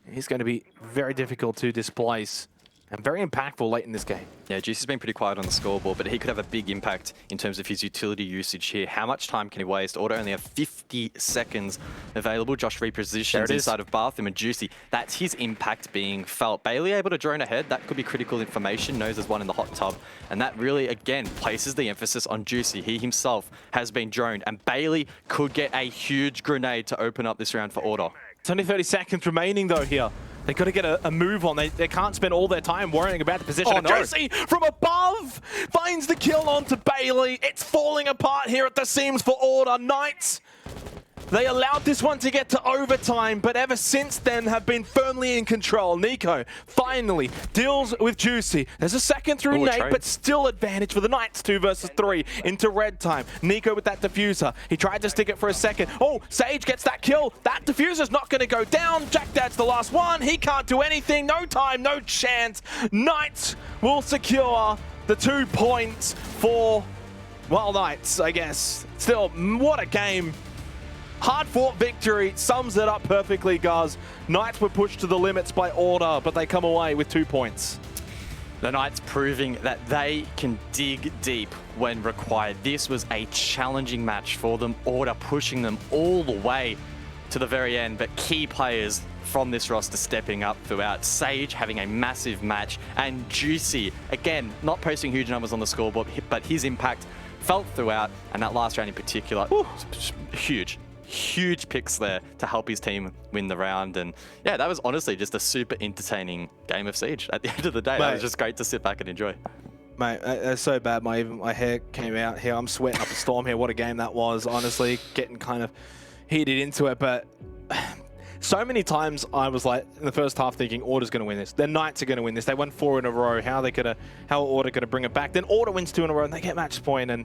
He's going to be very difficult to displace and very impactful late in this game. Yeah, Juicy's been pretty quiet on the scoreboard, but he could have a big impact in terms of his utility usage here. How much time can he waste? Order only have 50 seconds available. Josh repositions inside of Bathroom and Juicy. That's his impact being felt. Bailey able to drone ahead. That could be critical information. Knows there's one in the hot tub. And that really, again, places the emphasis on Juicy. He himself has been droned. And Bailey could get a huge grenade to open up this round for Order. It's only 30 seconds remaining, though, here. They've got to get a move on. They can't spend all their time worrying about the position. Oh, of no. Josie from above finds the kill onto Bailey. It's falling apart here at the seams for Order. Knights, they allowed this one to get to overtime, but ever since then have been firmly in control. Nico finally deals with Juicy. There's a second through Nate, but still advantage for the Knights. 2 versus 3 into red time. Nico with that diffuser. He tried to stick it for a second. Oh, Sage gets that kill. That diffuser's not going to go down. Jack Dad's the last one. He can't do anything. No time, no chance. Knights will secure the 2 points for, well, Knights, I guess. Still, what a game. Hard-fought victory sums it up perfectly, guys. Knights were pushed to the limits by Order, but they come away with 2 points. The Knights proving that they can dig deep when required. This was a challenging match for them. Order pushing them all the way to the very end, but key players from this roster stepping up throughout. Sage having a massive match, and Juicy, again, not posting huge numbers on the scoreboard, but his impact felt throughout, and that last round in particular, huge picks there to help his team win the round. And yeah, that was honestly just a super entertaining game of Siege. At the end of the day, that was just great to sit back and enjoy. Mate, it's so bad. My hair came out here. I'm sweating up a storm here. What a game that was, honestly. Getting kind of heated into it, but so many times I was like in the first half thinking Order's going to win this. The Knights are going to win this. They won 4 in a row. How are Order going to bring it back? Then Order wins 2 in a row and they get match point. And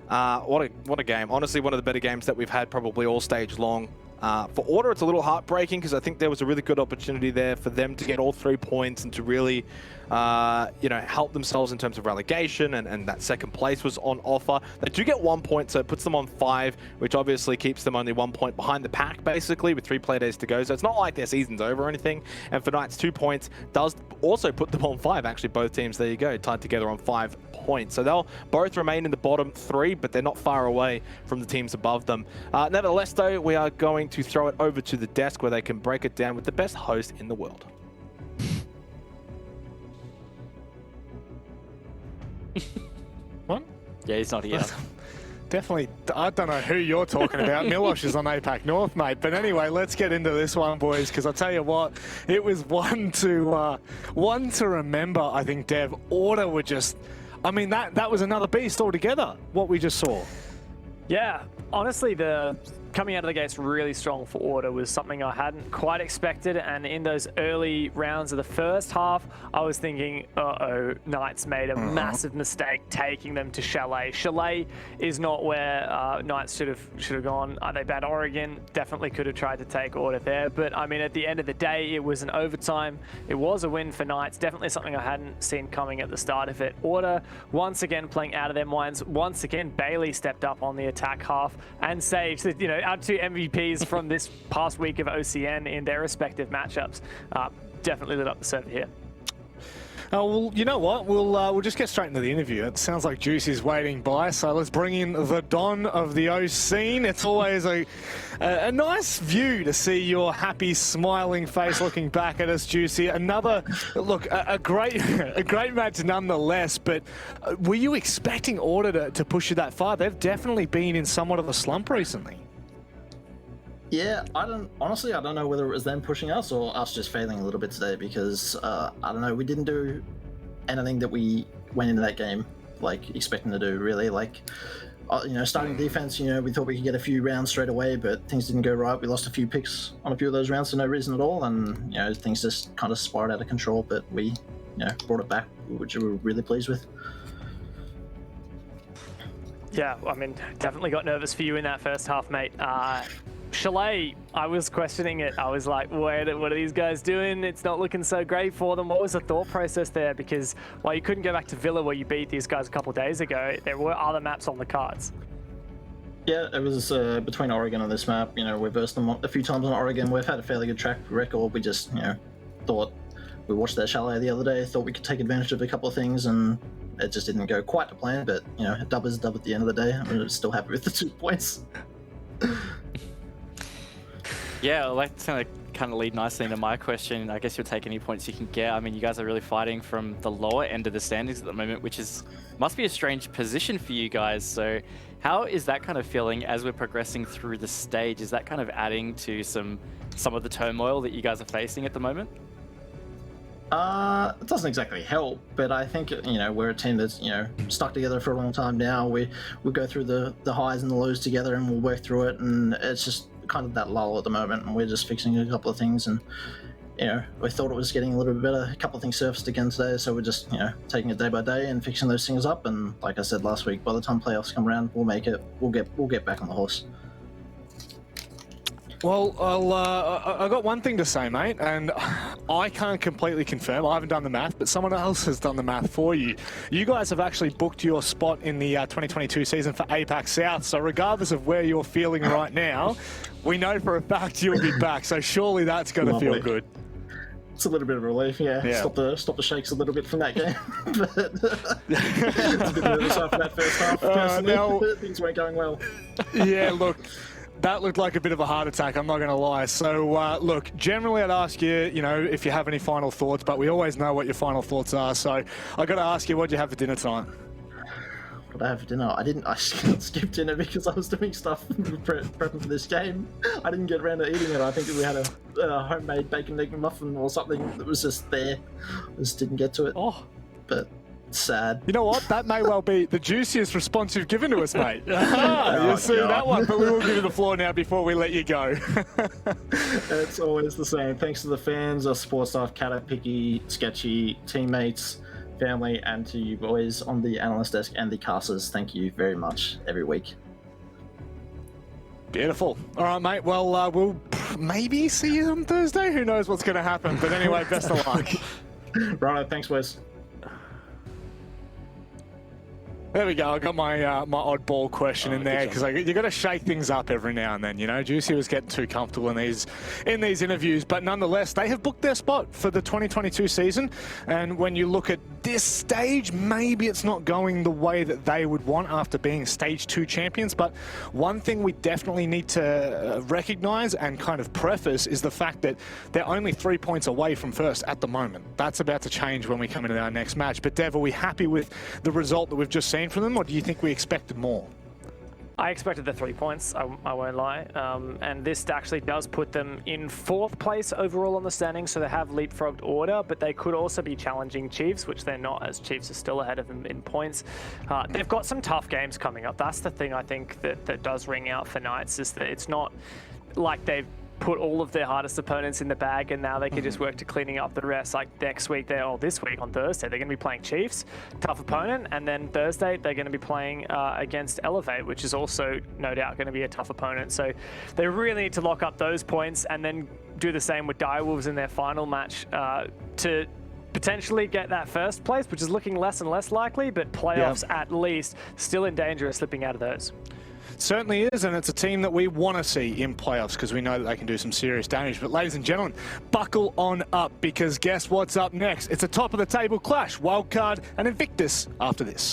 what a game. Honestly, one of the better games that we've had probably all stage long. For Order, it's a little heartbreaking because I think there was a really good opportunity there for them to get all 3 points and to really, help themselves in terms of relegation, and that second place was on offer. They do get 1 point, so it puts them on 5, which obviously keeps them only 1 point behind the pack, basically, with 3 play days to go. So it's not like their season's over or anything. And for Knights, 2 points does also put them on 5. Actually, both teams, there you go, tied together on 5 points. So they'll both remain in the bottom 3, but they're not far away from the teams above them. Nevertheless, though, we are going to throw it over to the desk where they can break it down with the best host in the world. What? Yeah, he's not here. Definitely, I don't know who you're talking about. Milosh is on APAC North, mate. But anyway, let's get into this one, boys, because I tell you what, it was one to remember. I think, Dev, Order were just, I mean, that was another beast altogether, what we just saw. Yeah, honestly, the coming out of the gates really strong for Order was something I hadn't quite expected, and in those early rounds of the first half, I was thinking, uh-oh, Knights made a massive mistake taking them to Chalet. Chalet is not where Knights should have gone. They banned Oregon, definitely could have tried to take Order there, but I mean, at the end of the day, it was an overtime. It was a win for Knights, definitely something I hadn't seen coming at the start of it. Order, once again, playing out of their minds. Once again, Bailey stepped up on the attack half and saved, you know, our 2 MVPs from this past week of OCN in their respective matchups. Definitely lit up the server here. Well, you know what? We'll just get straight into the interview. It sounds like Juicy's waiting by, so let's bring in the Don of the O scene. It's always a nice view to see your happy, smiling face looking back at us, Juicy. Another look, a great match nonetheless. But were you expecting Order to push you that far? They've definitely been in somewhat of a slump recently. Yeah, I don't know whether it was them pushing us or us just failing a little bit today, because I don't know, we didn't do anything that we went into that game like expecting to do, really. Like, you know, starting defense, you know, we thought we could get a few rounds straight away, but things didn't go right. We lost a few picks on a few of those rounds for no reason at all, and you know, things just kind of spiraled out of control. But we, you know, brought it back, which we were really pleased with. Yeah, I mean, definitely got nervous for you in that first half, mate. Chalet, I was questioning it. I was like, what are these guys doing? It's not looking so great for them. What was the thought process there? Because while you couldn't go back to Villa where you beat these guys a couple of days ago, there were other maps on the cards. Yeah, it was between Oregon and this map. You know, we versed them a few times on Oregon. We've had a fairly good track record. We just, you know, thought, we watched their Chalet the other day, thought we could take advantage of a couple of things, and it just didn't go quite to plan. But, you know, a dub is a dub at the end of the day. I'm still happy with the 2 points. Yeah, well, that's going to kind of lead nicely into my question. I guess you'll take any points you can get. I mean, you guys are really fighting from the lower end of the standings at the moment, which must be a strange position for you guys. So how is that kind of feeling as we're progressing through the stage? Is that kind of adding to some of the turmoil that you guys are facing at the moment? It doesn't exactly help, but I think, you know, we're a team that's, you know, stuck together for a long time now. We go through the highs and the lows together, and we'll work through it, and it's just kind of that lull at the moment, and we're just fixing a couple of things. And, you know, we thought it was getting a little bit better. A couple of things surfaced again today, so we're just, you know, taking it day by day and fixing those things up. And like I said last week, by the time playoffs come around, we'll make it. We'll get back on the horse. Well, I got one thing to say, mate, and I can't completely confirm. I haven't done the math, but someone else has done the math for you. You guys have actually booked your spot in the 2022 season for APAC South, so regardless of where you're feeling right now, we know for a fact you'll be back, so surely that's going to feel good. It's a little bit of relief, yeah. Stop the shakes a little bit from that game. But it's a bit nervous after that first half. Now, things weren't going well. Yeah, look. That looked like a bit of a heart attack, I'm not going to lie. So, look, generally I'd ask you, you know, if you have any final thoughts, but we always know what your final thoughts are. So, I got to ask you, what did you have for dinner tonight? What did I have for dinner? I skipped dinner because I was doing stuff prepping for this game. I didn't get around to eating it. I think we had a homemade bacon egg muffin or something that was just there. I just didn't get to it. Oh. But sad. You know what? That may well be the juiciest response you've given to us, mate. You see that one, but we will give you the floor now before we let you go. It's always the same. Thanks to the fans, our support staff, Kata, Picky, Sketchy, teammates, family, and to you boys on the analyst desk and the casters. Thank you very much every week. Beautiful. All right, mate. Well, we'll maybe see you on Thursday. Who knows what's going to happen? But anyway, best of luck. Right, thanks, Wes. There we go. I got my my oddball question in there good because you got to shake things up every now and then. You know, Juicy was getting too comfortable in these interviews, but nonetheless, they have booked their spot for the 2022 season. And when you look at this stage, maybe it's not going the way that they would want after being Stage 2 champions. But one thing we definitely need to recognise and kind of preface is the fact that they're only 3 points away from first at the moment. That's about to change when we come into our next match. But Dev, are we happy with the result that we've just seen from them, or do you think we expected more? I expected the 3 points, I won't lie. And this actually does put them in 4th place overall on the standings, so they have leapfrogged Order, but they could also be challenging Chiefs, which they're not, as Chiefs are still ahead of them in points. They've got some tough games coming up. That's the thing I think that does ring out for Knights, is that it's not like they've put all of their hardest opponents in the bag and now they can just work to cleaning up the rest. Like next week, this week on Thursday, they're going to be playing Chiefs, tough opponent, and then Thursday they're going to be playing against Elevate, which is also no doubt going to be a tough opponent. So they really need to lock up those points and then do the same with Direwolves in their final match to potentially get that first place, which is looking less and less likely, but playoffs at least still in danger of slipping out of those. Certainly is, and it's a team that we want to see in playoffs because we know that they can do some serious damage. But ladies and gentlemen, buckle on up because guess what's up next? It's a top of the table clash, Wildcard and Invictus after this.